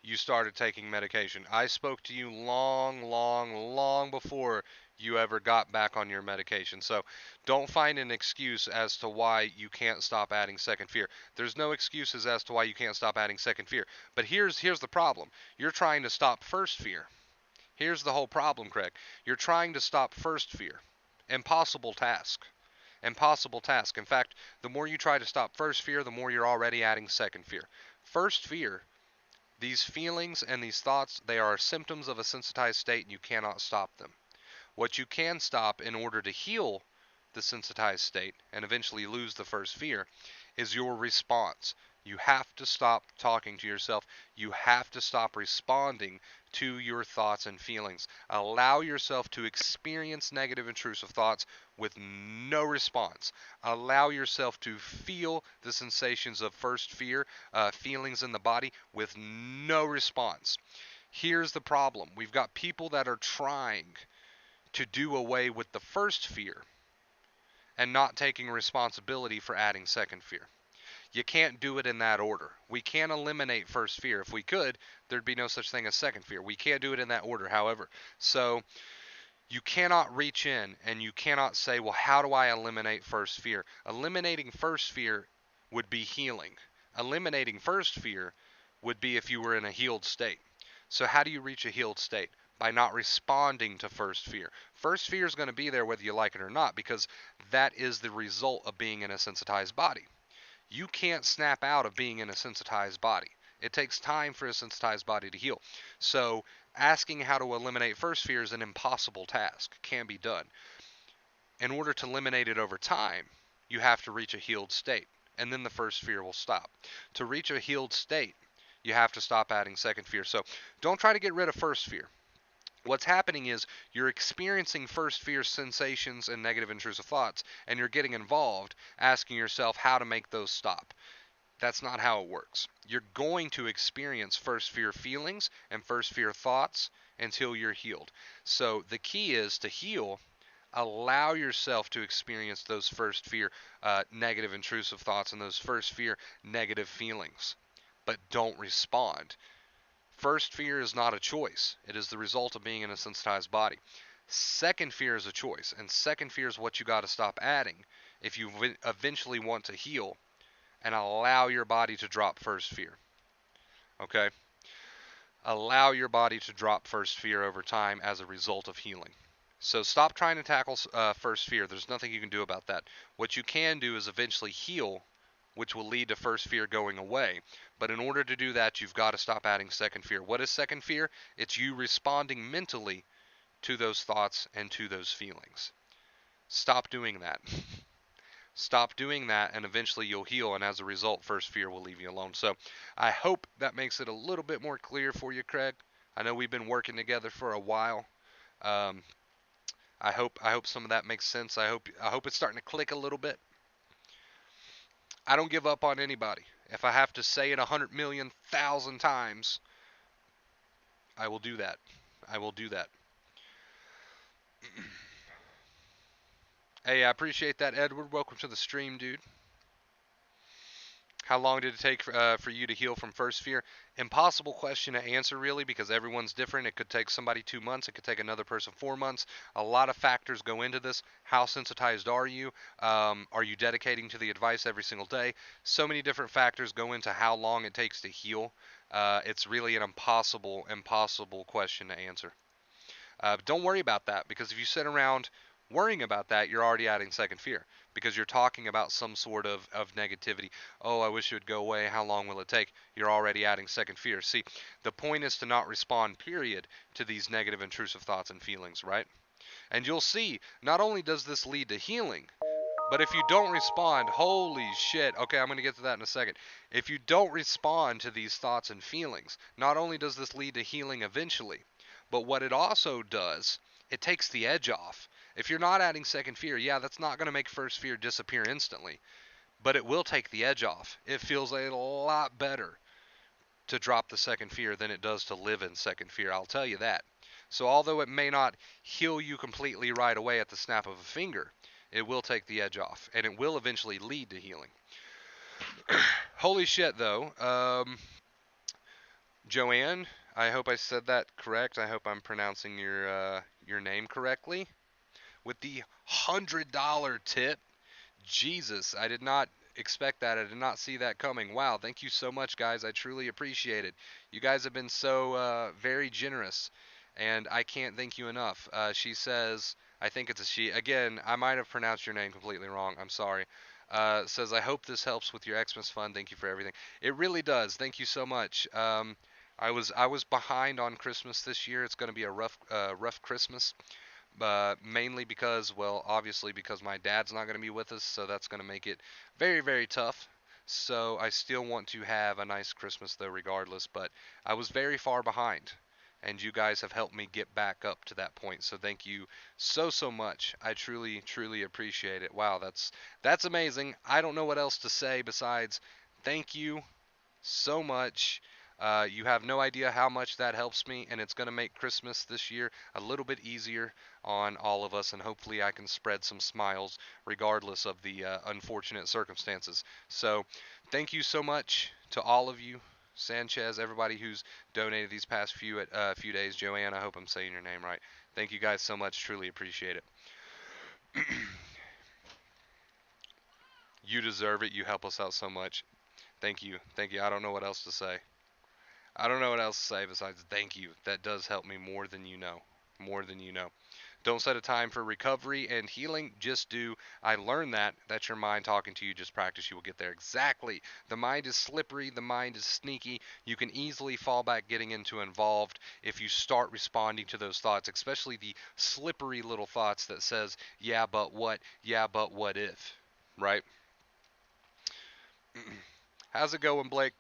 you started taking medication. I spoke to you long, long, long before you ever got back on your medication. So don't find an excuse as to why you can't stop adding second fear. There's no excuses as to why you can't stop adding second fear. But here's the problem. You're trying to stop first fear. Here's the whole problem, Craig. You're trying to stop first fear. Impossible task. Impossible task. In fact, the more you try to stop first fear, the more you're already adding second fear. First fear, these feelings and these thoughts, they are symptoms of a sensitized state, and you cannot stop them. What you can stop in order to heal the sensitized state and eventually lose the first fear is your response. You have to stop talking to yourself. You have to stop responding to your thoughts and feelings. Allow yourself to experience negative intrusive thoughts with no response. Allow yourself to feel the sensations of first fear, feelings in the body with no response. Here's the problem. We've got people that are trying to do away with the first fear and not taking responsibility for adding second fear. You can't do it in that order. We can't eliminate first fear. If we could, there'd be no such thing as second fear. We can't do it in that order, however. So you cannot reach in and you cannot say, well, how do I eliminate first fear? Eliminating first fear would be healing. Eliminating first fear would be if you were in a healed state. So how do you reach a healed state? By not responding to first fear. First fear is going to be there whether you like it or not, because that is the result of being in a sensitized body. You can't snap out of being in a sensitized body. It takes time for a sensitized body to heal. So asking how to eliminate first fear is an impossible task. It can be done. In order to eliminate it over time, you have to reach a healed state, and then the first fear will stop. To reach a healed state, you have to stop adding second fear. So don't try to get rid of first fear. What's happening is you're experiencing first fear sensations and negative intrusive thoughts, and you're getting involved, asking yourself how to make those stop. That's not how it works. You're going to experience first fear feelings and first fear thoughts until you're healed. So the key is to heal. Allow yourself to experience those first fear negative intrusive thoughts and those first fear negative feelings, but don't respond. First fear is not a choice. It is the result of being in a sensitized body. Second fear is a choice, and second fear is what you got to stop adding if you eventually want to heal and allow your body to drop first fear. Okay? Allow your body to drop first fear over time as a result of healing. So stop trying to tackle first fear. There's nothing you can do about that. What you can do is eventually heal, which will lead to first fear going away. But in order to do that, you've got to stop adding second fear. What is second fear? It's you responding mentally to those thoughts and to those feelings. Stop doing that. Stop doing that, and eventually you'll heal, and as a result, first fear will leave you alone. So I hope that makes it a little bit more clear for you, Craig. I know we've been working together for a while. Um, I hope some of that makes sense. I hope it's starting to click a little bit. I don't give up on anybody. If I have to say it 100,000,000 times, I will do that. I will do that. Hey, I appreciate that, Edward. Welcome to the stream, dude. How long did it take for you to heal from first fear? Impossible question to answer, really, because everyone's different. It could take somebody 2 months. It could take another person 4 months. A lot of factors go into this. How sensitized are you? Are you dedicating to the advice every single day? So many different factors go into how long it takes to heal. It's really an impossible question to answer. Don't worry about that, because if you sit around worrying about that, you're already adding second fear, because you're talking about some sort of negativity. Oh, I wish it would go away. How long will it take? You're already adding second fear. See, the point is to not respond, period, to these negative, intrusive thoughts and feelings, right? And you'll see, not only does this lead to healing, but if you don't respond, holy shit. Okay, I'm going to get to that in a second. If you don't respond to these thoughts and feelings, not only does this lead to healing eventually, but what it also does, it takes the edge off. If you're not adding second fear, yeah, that's not going to make first fear disappear instantly, but it will take the edge off. It feels a lot better to drop the second fear than it does to live in second fear, I'll tell you that. So, although it may not heal you completely right away at the snap of a finger, it will take the edge off, and it will eventually lead to healing. Holy shit, though. Joanne, I hope I said that correct. I hope I'm pronouncing your name correctly. With the $100 tip. Jesus, I did not expect that. I did not see that coming. Wow, thank you so much, guys. I truly appreciate it. You guys have been so very generous, and I can't thank you enough. She says, I think it's a she. Again, I might have pronounced your name completely wrong. I'm sorry. Says, I hope this helps with your Xmas fund. Thank you for everything. It really does. Thank you so much. I was behind on Christmas this year. It's going to be a rough Christmas, mainly because, well, obviously because my dad's not going to be with us, so that's going to make it very, very tough. So I still want to have a nice Christmas, though, regardless. But I was very far behind, and you guys have helped me get back up to that point. So thank you so much. I truly, truly appreciate it. Wow, that's amazing. I don't know what else to say besides thank you so much. You have no idea how much that helps me, and it's going to make Christmas this year a little bit easier on all of us, and hopefully I can spread some smiles regardless of the unfortunate circumstances. So, thank you so much to all of you. Sanchez, everybody who's donated these past few days. Joanne, I hope I'm saying your name right. Thank you guys so much. Truly appreciate it. You deserve it. You help us out so much. Thank you. Thank you. I don't know what else to say. I don't know what else to say besides thank you. That does help me more than you know. More than you know. Don't set a time for recovery and healing. Just do. I learned that. That's your mind talking to you. Just practice. You will get there. Exactly. The mind is slippery. The mind is sneaky. You can easily fall back getting into involved if you start responding to those thoughts, especially the slippery little thoughts that says, yeah, but what? Yeah, but what if? Right? How's it going, Blake?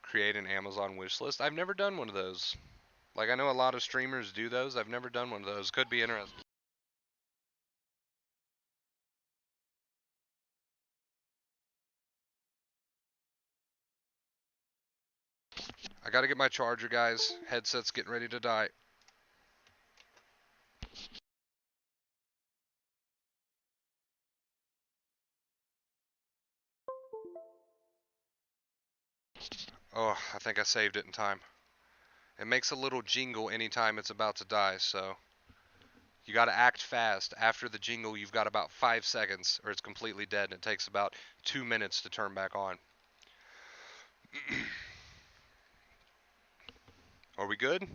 Create an Amazon wish list. I've never done one of those. Like, I know a lot of streamers do those. I've never done one of those. Could be interesting. I gotta get my charger, guys. Headset's getting ready to die. Oh, I think I saved it in time. It makes a little jingle anytime it's about to die, so you gotta act fast. After the jingle, you've got about 5 seconds, or it's completely dead, and it takes about 2 minutes to turn back on. Are we good?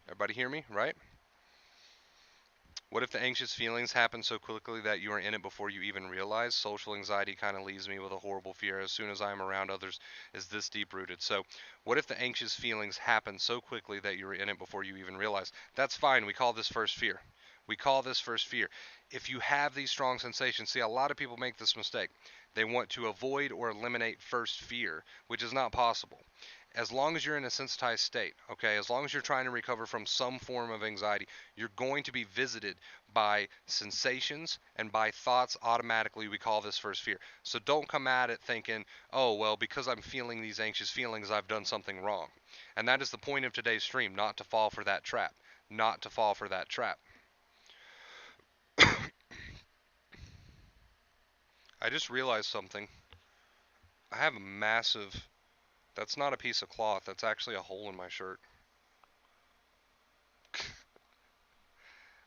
Everybody hear me, right? What if the anxious feelings happen so quickly that you are in it before you even realize? Social anxiety kind of leaves me with a horrible fear as soon as I am around others is this deep rooted. So, what if the anxious feelings happen so quickly that you are in it before you even realize? That's fine. We call this first fear. We call this first fear. If you have these strong sensations, see, a lot of people make this mistake. They want to avoid or eliminate first fear, which is not possible. As long as you're in a sensitized state, okay, as long as you're trying to recover from some form of anxiety, you're going to be visited by sensations and by thoughts automatically. We call this first fear. So don't come at it thinking, oh, well, because I'm feeling these anxious feelings, I've done something wrong. And that is the point of today's stream, not to fall for that trap. Not to fall for that trap. I just realized something. I have a massive. That's not a piece of cloth. That's actually a hole in my shirt.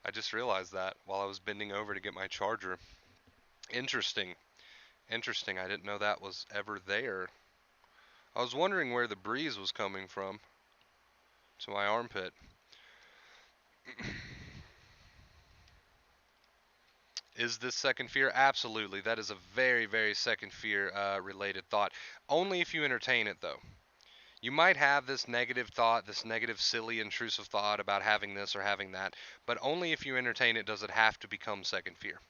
I just realized that while I was bending over to get my charger. Interesting. Interesting. I didn't know that was ever there. I was wondering where the breeze was coming from to my armpit. Is this second fear? Absolutely. That is a very, very second fear related thought. Only if you entertain it, though. You might have this negative thought, this negative, silly, intrusive thought about having this or having that, but only if you entertain it does it have to become second fear.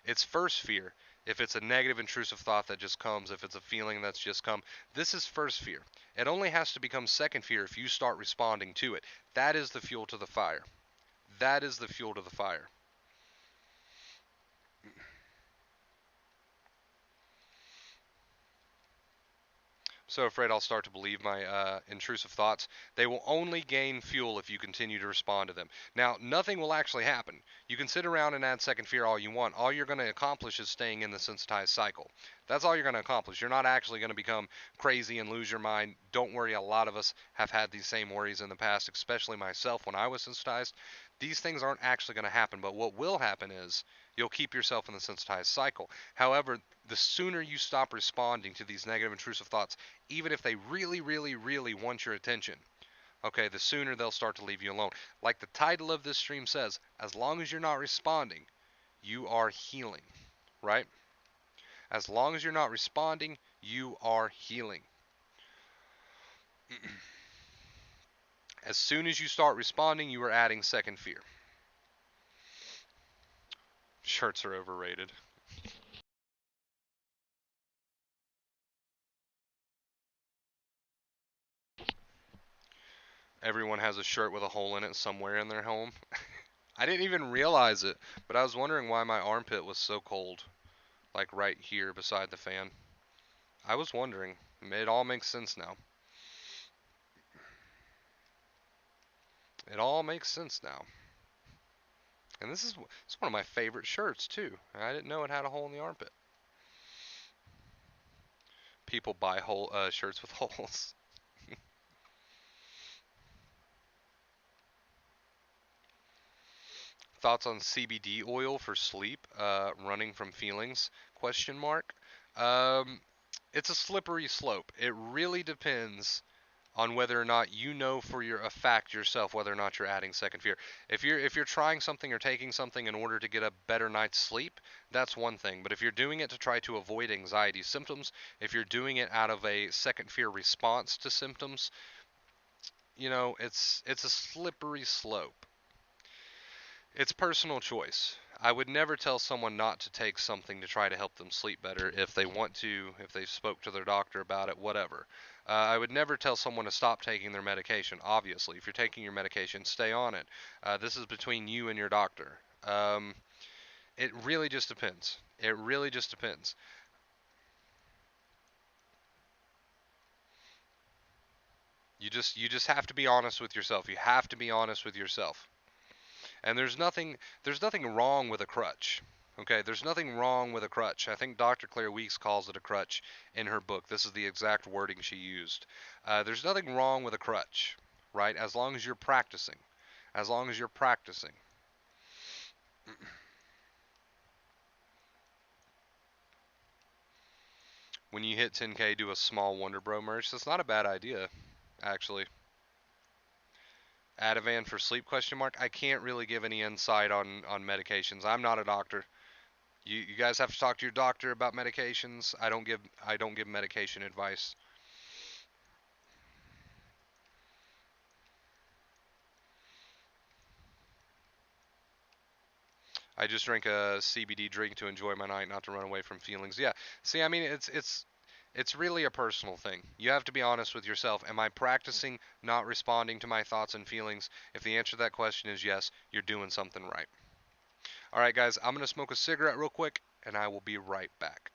It's first fear if it's a negative, intrusive thought that just comes, if it's a feeling that's just come. This is first fear. It only has to become second fear if you start responding to it. That is the fuel to the fire. That is the fuel to the fire. So afraid I'll start to believe my intrusive thoughts. They will only gain fuel if you continue to respond to them. Now, nothing will actually happen. You can sit around and add second fear all you want. All you're going to accomplish is staying in the sensitized cycle. That's all you're going to accomplish. You're not actually going to become crazy and lose your mind. Don't worry, a lot of us have had these same worries in the past, especially myself when I was sensitized. These things aren't actually going to happen, but what will happen is you'll keep yourself in the sensitized cycle. However, the sooner you stop responding to these negative intrusive thoughts, even if they really, really, really want your attention, okay, the sooner they'll start to leave you alone. Like the title of this stream says, as long as you're not responding, you are healing, right? As long as you're not responding, you are healing. As soon as you start responding, you are adding second fear. Shirts are overrated. Everyone has a shirt with a hole in it somewhere in their home. I didn't even realize it, but I was wondering why my armpit was so cold, like right here beside the fan. I was wondering. It all makes sense now. It all makes sense now. And this is it's one of my favorite shirts too. I didn't know it had a hole in the armpit. People buy shirts with holes. Thoughts on CBD oil for sleep? Running from feelings? Question mark. Um, it's a slippery slope. It really depends on whether or not you know for your a fact yourself whether or not you're adding second fear. If you're trying something or taking something in order to get a better night's sleep, that's one thing. But if you're doing it to try to avoid anxiety symptoms, if you're doing it out of a second fear response to symptoms, it's a slippery slope. It's personal choice. I would never tell someone not to take something to try to help them sleep better if they want to, if they spoke to their doctor about it, whatever. I would never tell someone to stop taking their medication. Obviously, if you're taking your medication, stay on it. This is between you and your doctor. It really just depends. It really just depends. You just have to be honest with yourself. You have to be honest with yourself. And there's nothing wrong with a crutch. Okay, there's nothing wrong with a crutch. I think Dr. Claire Weeks calls it a crutch in her book. This is the exact wording she used. There's nothing wrong with a crutch, right? As long as you're practicing. As long as you're practicing. When you hit 10K, do a small Wonder Bro merch. That's not a bad idea, actually. Ativan for sleep question mark. I can't really give any insight on medications. I'm not a doctor. You guys have to talk to your doctor about medications. I don't give medication advice. I just drink a CBD drink to enjoy my night, not to run away from feelings. Yeah. See, I mean, it's really a personal thing. You have to be honest with yourself. Am I practicing not responding to my thoughts and feelings? If the answer to that question is yes, you're doing something right. All right, guys, I'm going to smoke a cigarette real quick, and I will be right back.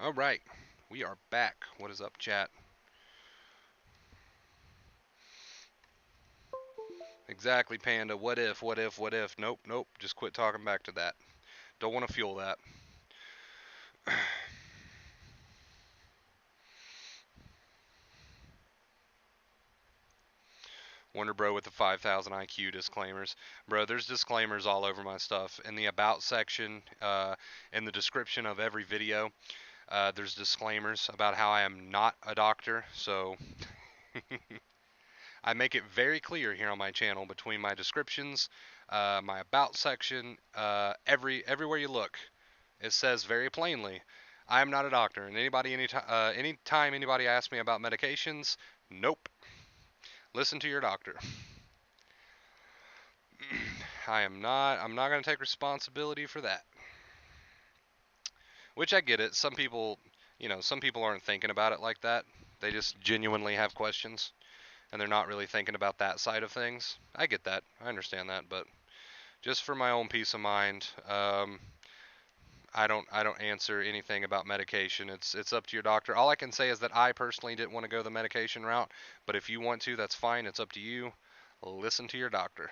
All right, we are back. What is up, chat? Exactly, Panda. What if, what if, what if? Nope, nope. Just quit talking back to that. Don't want to fuel that. Wonder Bro with the 5,000 IQ disclaimers. Bro, there's disclaimers all over my stuff. In the About section, in the description of every video, there's disclaimers about how I am not a doctor. So I make it very clear here on my channel between my descriptions, my About section, everywhere you look, it says very plainly, I am not a doctor. And anytime anybody asks me about medications, nope. Listen to your doctor. I'm not going to take responsibility for that. Which I get it. Some people, some people aren't thinking about it like that. They just genuinely have questions and they're not really thinking about that side of things. I get that. I understand that, but just for my own peace of mind, I don't answer anything about medication. It's up to your doctor. All I can say is that I personally didn't want to go the medication route, but if you want to, that's fine. It's up to you. Listen to your doctor.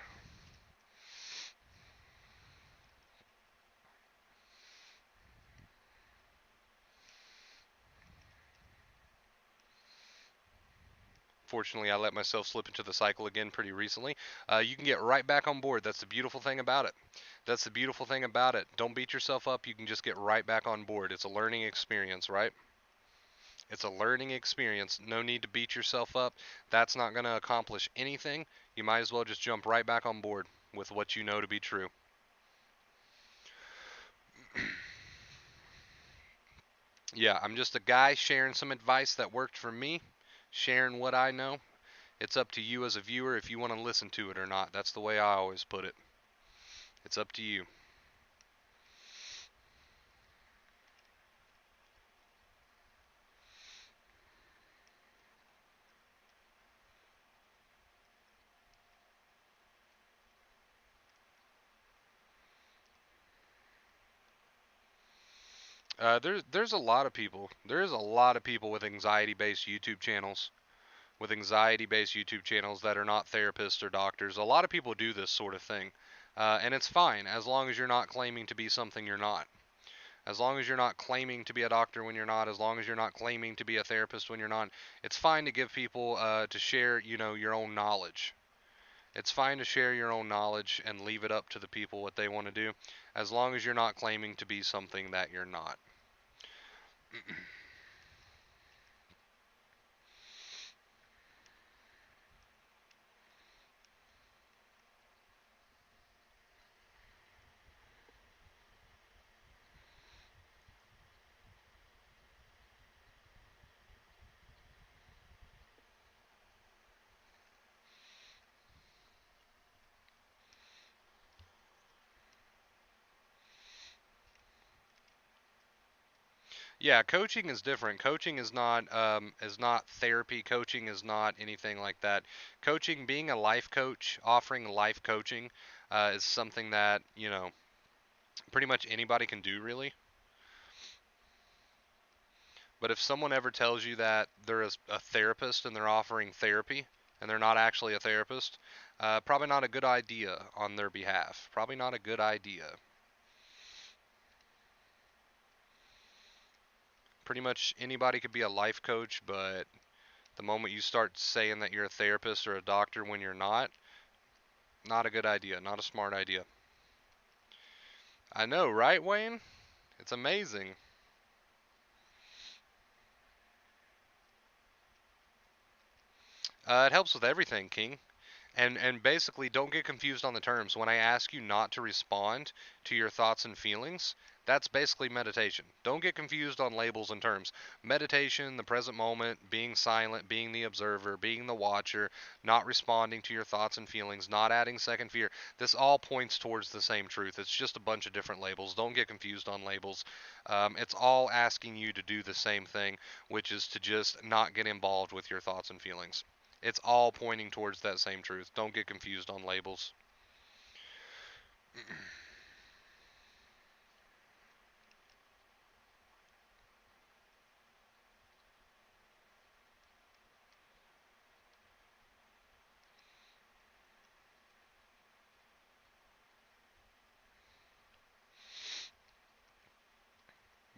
Fortunately, I let myself slip into the cycle again pretty recently. You can get right back on board. That's the beautiful thing about it. That's the beautiful thing about it. Don't beat yourself up. You can just get right back on board. It's a learning experience, right? It's a learning experience. No need to beat yourself up. That's not going to accomplish anything. You might as well just jump right back on board with what you know to be true. Yeah, I'm just a guy sharing some advice that worked for me, sharing what I know. It's up to you as a viewer if you want to listen to it or not. That's the way I always put it. It's up to you. There's a lot of people. There is a lot of people with anxiety-based YouTube channels, that are not therapists or doctors. A lot of people do this sort of thing, and it's fine as long as you're not claiming to be something you're not. As long as you're not claiming to be a doctor when you're not, as long as you're not claiming to be a therapist when you're not, it's fine to give people to share, your own knowledge. It's fine to share your own knowledge and leave it up to the people what they want to do, as long as you're not claiming to be something that you're not. Yeah, coaching is different. Coaching is not therapy. Coaching is not anything like that. Coaching, being a life coach, offering life coaching, is something that pretty much anybody can do, really. But if someone ever tells you that they're a therapist and they're offering therapy and they're not actually a therapist, probably not a good idea on their behalf. Probably not a good idea. Pretty much anybody could be a life coach, but the moment you start saying that you're a therapist or a doctor when you're not a good idea, not a smart idea. I know, right, Wayne? It's amazing. It helps with everything, King. And basically, don't get confused on the terms. When I ask you not to respond to your thoughts and feelings, that's basically meditation. Don't get confused on labels and terms. Meditation, the present moment, being silent, being the observer, being the watcher, not responding to your thoughts and feelings, not adding second fear. This all points towards the same truth. It's just a bunch of different labels. Don't get confused on labels. It's all asking you to do the same thing, which is to just not get involved with your thoughts and feelings. It's all pointing towards that same truth. Don't get confused on labels.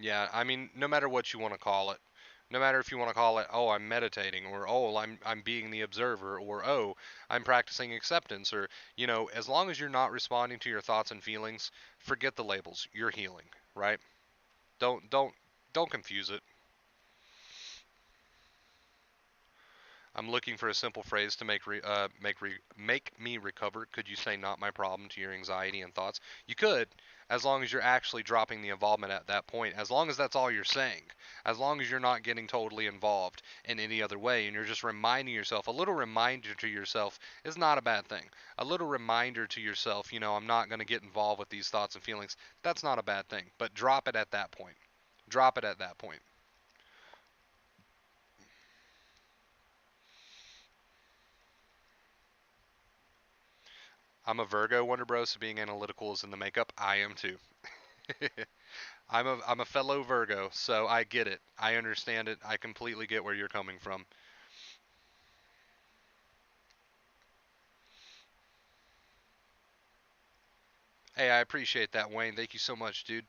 Yeah, I mean, no matter what you want to call it, no matter if you want to call it, oh, I'm meditating, or oh, I'm being the observer, or oh, I'm practicing acceptance, or as long as you're not responding to your thoughts and feelings, forget the labels. You're healing, right? Don't don't don't confuse it. I'm looking for a simple phrase to make me recover. Could you say "not my problem" to your anxiety and thoughts? You could, as long as you're actually dropping the involvement at that point. As long as that's all you're saying. As long as you're not getting totally involved in any other way, and you're just reminding yourself. A little reminder to yourself is not a bad thing. A little reminder to yourself, I'm not going to get involved with these thoughts and feelings. That's not a bad thing. But drop it at that point. Drop it at that point. I'm a Virgo, Wonder Bros, so being analytical is in the makeup. I am too. I'm a fellow Virgo, so I get it. I understand it. I completely get where you're coming from. Hey, I appreciate that, Wayne. Thank you so much, dude.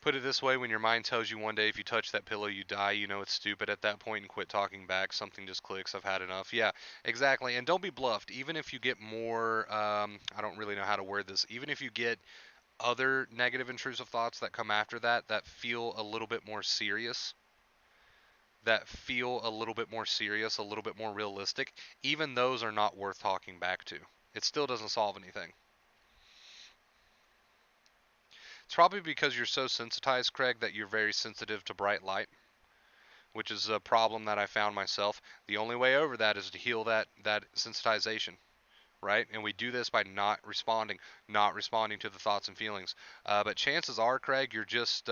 Put it this way, when your mind tells you one day if you touch that pillow you die, you know it's stupid at that point and quit talking back. Something just clicks. I've had enough. Yeah, exactly. And don't be bluffed. Even if you get more, I don't really know how to word this. Even if you get other negative intrusive thoughts that come after that feel a little bit more serious, a little bit more realistic, even those are not worth talking back to. It still doesn't solve anything. It's probably because you're so sensitized, Craig, that you're very sensitive to bright light, which is a problem that I found myself. The only way over that is to heal that sensitization, right? And we do this by not responding to the thoughts and feelings. But chances are, Craig, you're just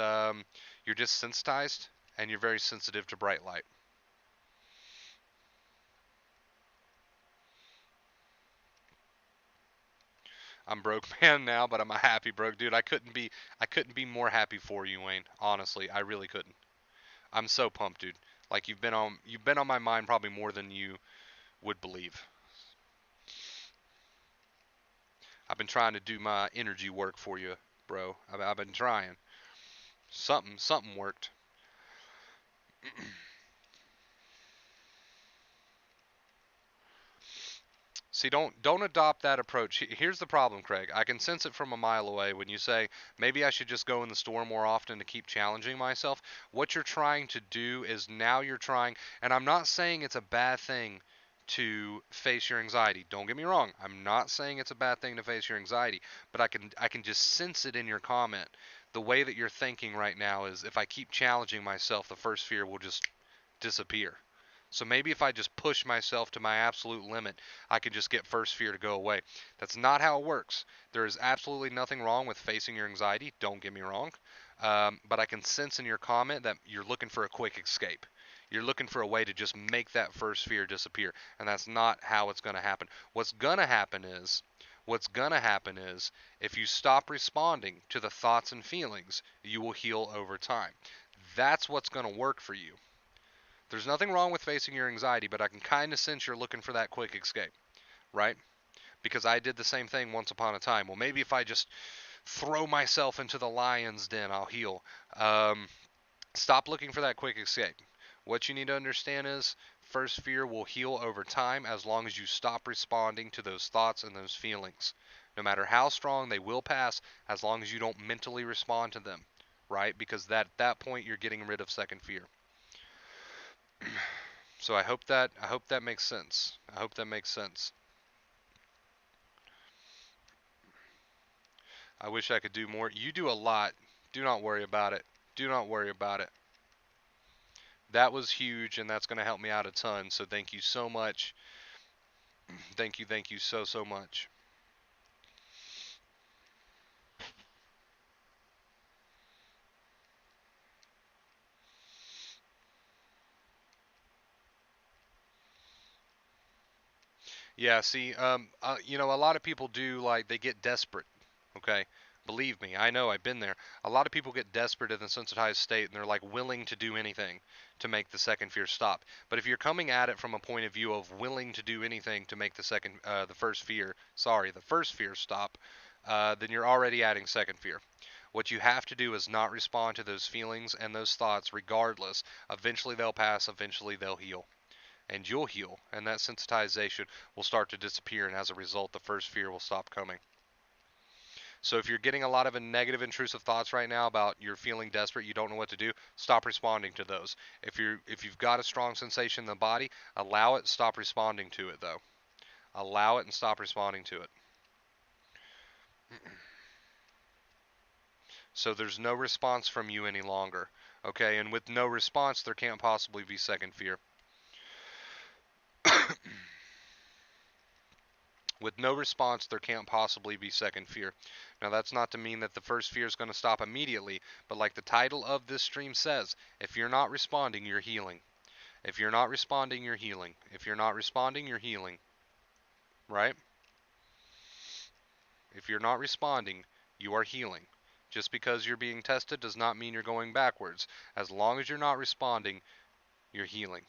sensitized and you're very sensitive to bright light. I'm broke man now, but I'm a happy broke dude. I couldn't be more happy for you, Wayne. Honestly, I really couldn't. I'm so pumped, dude. Like you've been on my mind probably more than you would believe. I've been trying to do my energy work for you, bro. I've been trying. Something worked. See, don't adopt that approach. Here's the problem, Craig. I can sense it from a mile away when you say maybe I should just go in the store more often to keep challenging myself. What you're trying to do is now you're trying, and I'm not saying it's a bad thing to face your anxiety. Don't get me wrong. I'm not saying it's a bad thing to face your anxiety, but I can just sense it in your comment. The way that you're thinking right now is if I keep challenging myself, the first fear will just disappear. So maybe if I just push myself to my absolute limit, I can just get first fear to go away. That's not how it works. There is absolutely nothing wrong with facing your anxiety. Don't get me wrong. But I can sense in your comment that you're looking for a quick escape. You're looking for a way to just make that first fear disappear. And that's not how it's going to happen. What's going to happen is if you stop responding to the thoughts and feelings, you will heal over time. That's what's going to work for you. There's nothing wrong with facing your anxiety, but I can kind of sense you're looking for that quick escape, right? Because I did the same thing once upon a time. Well, maybe if I just throw myself into the lion's den, I'll heal. Um, Stop looking for that quick escape. What you need to understand is first fear will heal over time as long as you stop responding to those thoughts and those feelings. No matter how strong, they will pass as long as you don't mentally respond to them, right? Because at that point you're getting rid of second fear. So I hope that makes sense. I hope that makes sense. I wish I could do more. You do a lot. Do not worry about it. Do not worry about it. That was huge and that's going to help me out a ton. So thank you so much. Thank you so much. Yeah, see, a lot of people do like they get desperate. Okay, believe me, I know I've been there. A lot of people get desperate in the sensitized state, and they're like willing to do anything to make the second fear stop. But if you're coming at it from a point of view of willing to do anything to make the first fear stop, then you're already adding second fear. What you have to do is not respond to those feelings and those thoughts regardless. Eventually they'll pass, eventually they'll heal. And you'll heal, and that sensitization will start to disappear, and as a result, the first fear will stop coming. So if you're getting a lot of negative intrusive thoughts right now about you're feeling desperate, you don't know what to do, stop responding to those. If you've got a strong sensation in the body, allow it, stop responding to it though. Allow it and stop responding to it. So there's no response from you any longer. Okay, and with no response, there can't possibly be second fear. With no response, there can't possibly be second fear. Now, that's not to mean that the first fear is going to stop immediately, but like the title of this stream says, if you're not responding, you're healing. If you're not responding, you're healing. If you're not responding, you're healing. Right? If you're not responding, you are healing. Just because you're being tested does not mean you're going backwards. As long as you're not responding, you're healing.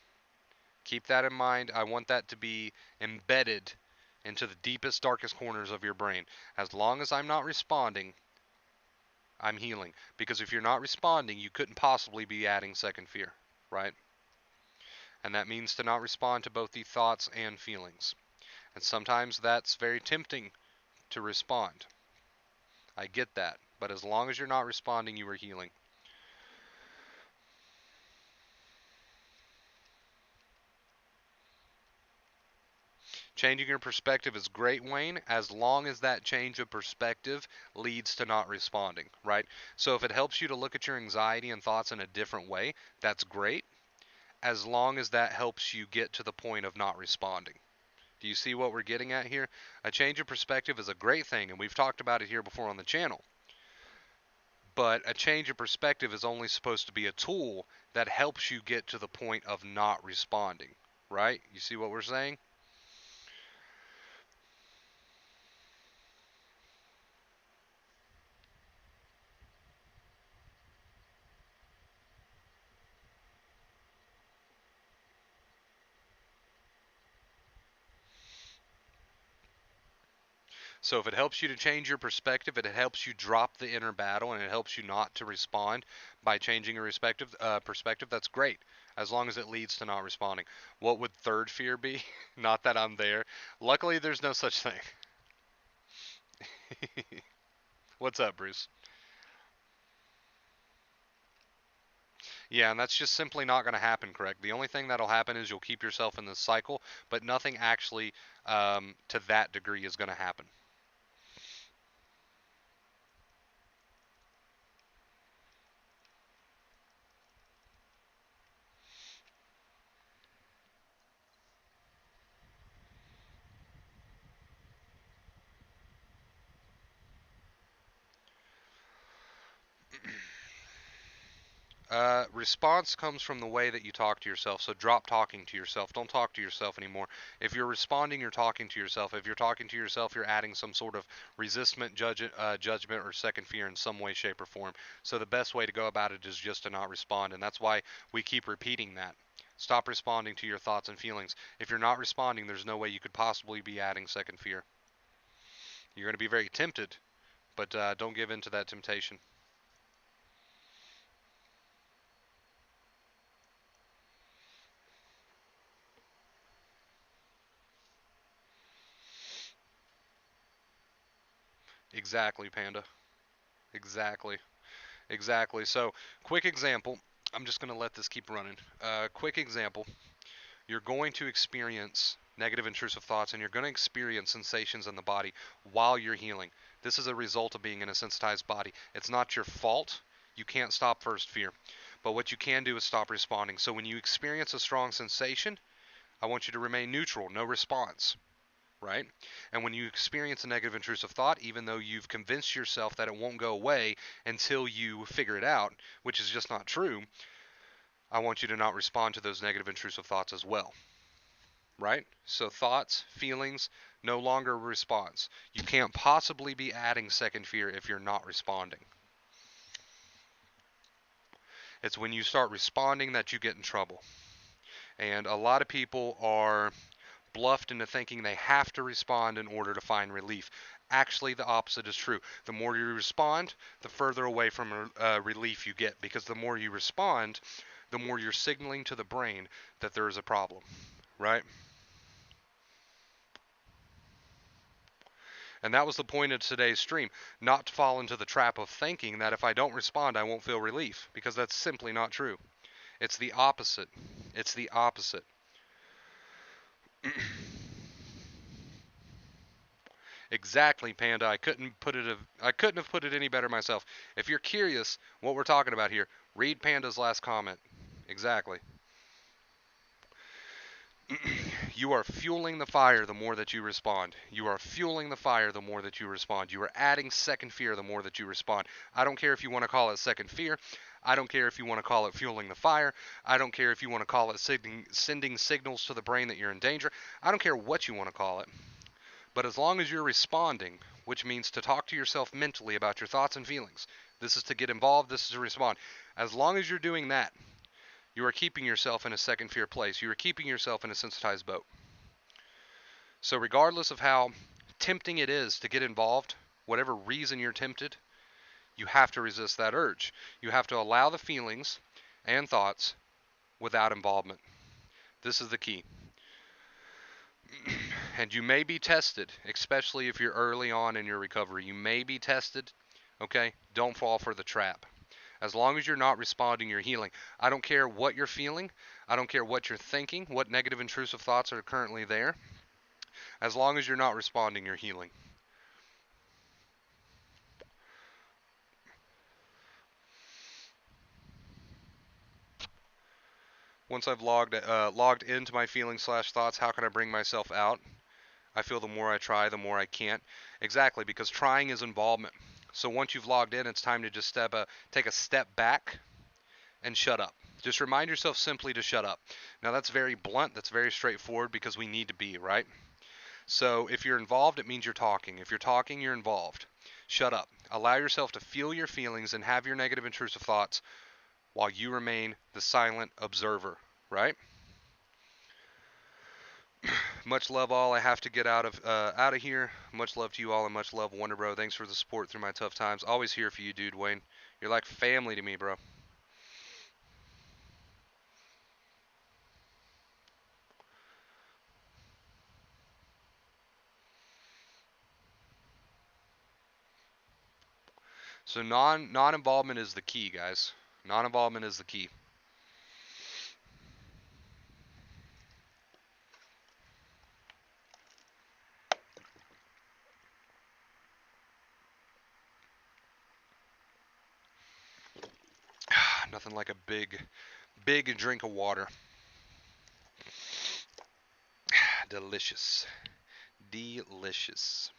Keep that in mind. I want that to be embedded into the deepest, darkest corners of your brain. As long as I'm not responding, I'm healing. Because if you're not responding, you couldn't possibly be adding second fear, right? And that means to not respond to both the thoughts and feelings. And sometimes that's very tempting to respond. I get that. But as long as you're not responding, you are healing. Changing your perspective is great, Wayne, as long as that change of perspective leads to not responding, right? So if it helps you to look at your anxiety and thoughts in a different way, that's great, as long as that helps you get to the point of not responding. Do you see what we're getting at here? A change of perspective is a great thing, and we've talked about it here before on the channel. But a change of perspective is only supposed to be a tool that helps you get to the point of not responding, right? You see what we're saying? So if it helps you to change your perspective, it helps you drop the inner battle, and it helps you not to respond by changing your perspective, that's great, as long as it leads to not responding. What would third fear be? Not that I'm there. Luckily, there's no such thing. What's up, Bruce? Yeah, and that's just simply not going to happen, correct? The only thing that'll happen is you'll keep yourself in this cycle, but nothing actually to that degree is going to happen. Response comes from the way that you talk to yourself. So drop talking to yourself. Don't talk to yourself anymore. If you're responding, you're talking to yourself. If you're talking to yourself, you're adding some sort of resistment, judgment, or second fear in some way, shape, or form. So the best way to go about it is just to not respond. And that's why we keep repeating that. Stop responding to your thoughts and feelings. If you're not responding, there's no way you could possibly be adding second fear. You're going to be very tempted, but don't give in to that temptation. Exactly, Panda. Exactly. Exactly. So, quick example. I'm just going to let this keep running. Quick example. You're going to experience negative intrusive thoughts, and you're going to experience sensations in the body while you're healing. This is a result of being in a sensitized body. It's not your fault. You can't stop first fear. But what you can do is stop responding. So when you experience a strong sensation, I want you to remain neutral, no response, right? And when you experience a negative intrusive thought, even though you've convinced yourself that it won't go away until you figure it out, which is just not true, I want you to not respond to those negative intrusive thoughts as well, right? So thoughts, feelings, no longer a response. You can't possibly be adding second fear if you're not responding. It's when you start responding that you get in trouble. And a lot of people are bluffed into thinking they have to respond in order to find relief. Actually, the opposite is true. The more you respond, the further away from relief you get, because the more you respond, the more you're signaling to the brain that there is a problem, right? And that was the point of today's stream, not to fall into the trap of thinking that if I don't respond, I won't feel relief, because that's simply not true. It's the opposite. It's the opposite. Exactly, Panda. I couldn't have put it any better myself. If you're curious what we're talking about here, read Panda's last comment. Exactly. You are fueling the fire the more that you respond. You are fueling the fire the more that you respond. You are adding second fear the more that you respond. I don't care if you want to call it second fear. I don't care if you want to call it fueling the fire. I don't care if you want to call it sending signals to the brain that you're in danger. I don't care what you want to call it. But as long as you're responding, which means to talk to yourself mentally about your thoughts and feelings, this is to get involved, this is to respond. As long as you're doing that, you are keeping yourself in a second fear place. You are keeping yourself in a sensitized boat. So regardless of how tempting it is to get involved, whatever reason you're tempted, you have to resist that urge. You have to allow the feelings and thoughts without involvement. This is the key. And you may be tested, especially if you're early on in your recovery. You may be tested, okay? Don't fall for the trap. As long as you're not responding, you're healing. I don't care what you're feeling. I don't care what you're thinking, what negative intrusive thoughts are currently there. As long as you're not responding, you're healing. Once I've logged into my feelings/thoughts, how can I bring myself out? I feel the more I try, the more I can't. Exactly, because trying is involvement. So once you've logged in, it's time to just take a step back and shut up. Just remind yourself simply to shut up. Now that's very blunt, that's very straightforward, because we need to be, right? So if you're involved, it means you're talking. If you're talking, you're involved. Shut up. Allow yourself to feel your feelings and have your negative intrusive thoughts while you remain the silent observer, right? Much love all. I have to get out of here. Much love to you all, and much love, Wonder Bro. Thanks for the support through my tough times. Always here for you, dude, Wayne. You're like family to me, bro. So non-involvement is the key, guys. Non-involvement is the key. Nothing like a big drink of water. Delicious. Delicious.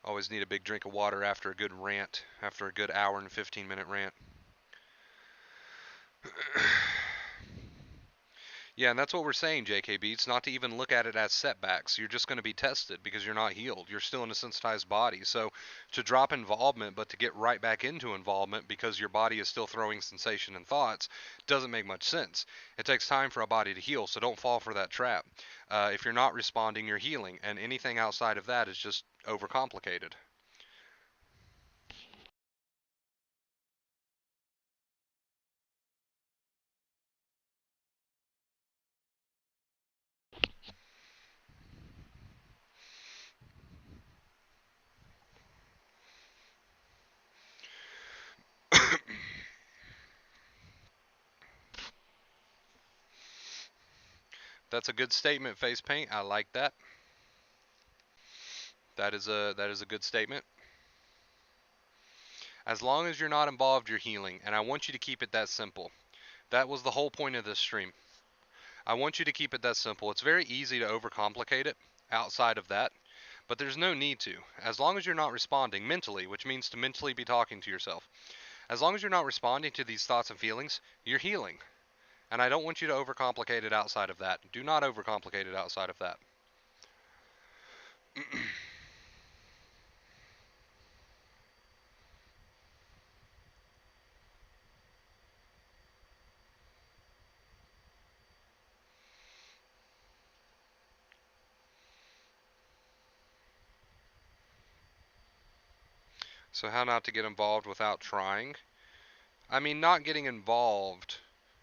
Always need a big drink of water after a good rant, after a good hour and 15-minute rant. Yeah, and that's what we're saying, JKB. It's not to even look at it as setbacks. You're just going to be tested because you're not healed. You're still in a sensitized body. So to drop involvement, but to get right back into involvement because your body is still throwing sensation and thoughts, doesn't make much sense. It takes time for a body to heal, so don't fall for that trap. If you're not responding, you're healing, and anything outside of that is just overcomplicated. That's a good statement, Face Paint. I like that. That is a good statement. As long as you're not involved, you're healing, and I want you to keep it that simple. That was the whole point of this stream. I want you to keep it that simple. It's very easy to overcomplicate it outside of that, but there's no need to. As long as you're not responding mentally, which means to mentally be talking to yourself, as long as you're not responding to these thoughts and feelings, you're healing. And I don't want you to overcomplicate it outside of that. Do not overcomplicate it outside of that. So how not to get involved without trying? I mean, not getting involved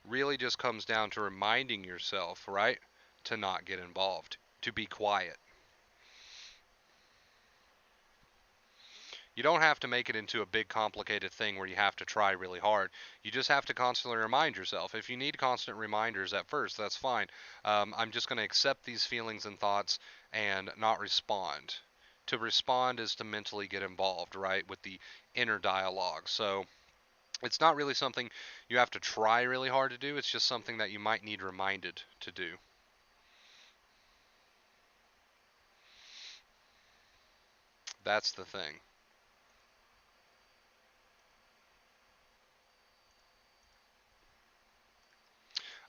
really just comes down to reminding yourself, right? To not get involved, to be quiet. You don't have to make it into a big complicated thing where you have to try really hard. You just have to constantly remind yourself. If you need constant reminders at first, that's fine. I'm just going to accept these feelings and thoughts and not respond. To respond is to mentally get involved, right, with the inner dialogue. So it's not really something you have to try really hard to do. It's just something that you might need reminded to do. That's the thing.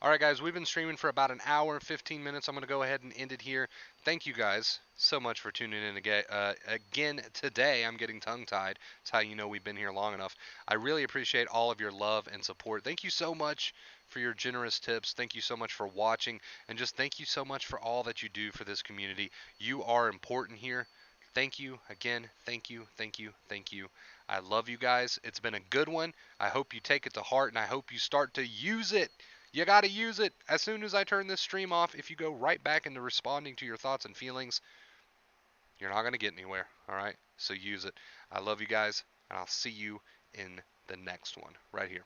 All right, guys, we've been streaming for about an hour and 15 minutes. I'm going to go ahead and end it here. Thank you guys so much for tuning in again today. I'm getting tongue-tied. That's how you know we've been here long enough. I really appreciate all of your love and support. Thank you so much for your generous tips. Thank you so much for watching. And just thank you so much for all that you do for this community. You are important here. Thank you again. Thank you. Thank you. Thank you. I love you guys. It's been a good one. I hope you take it to heart and I hope you start to use it. You got to use it. As soon as I turn this stream off, if you go right back into responding to your thoughts and feelings, you're not going to get anywhere. All right? So use it. I love you guys, and I'll see you in the next one right here.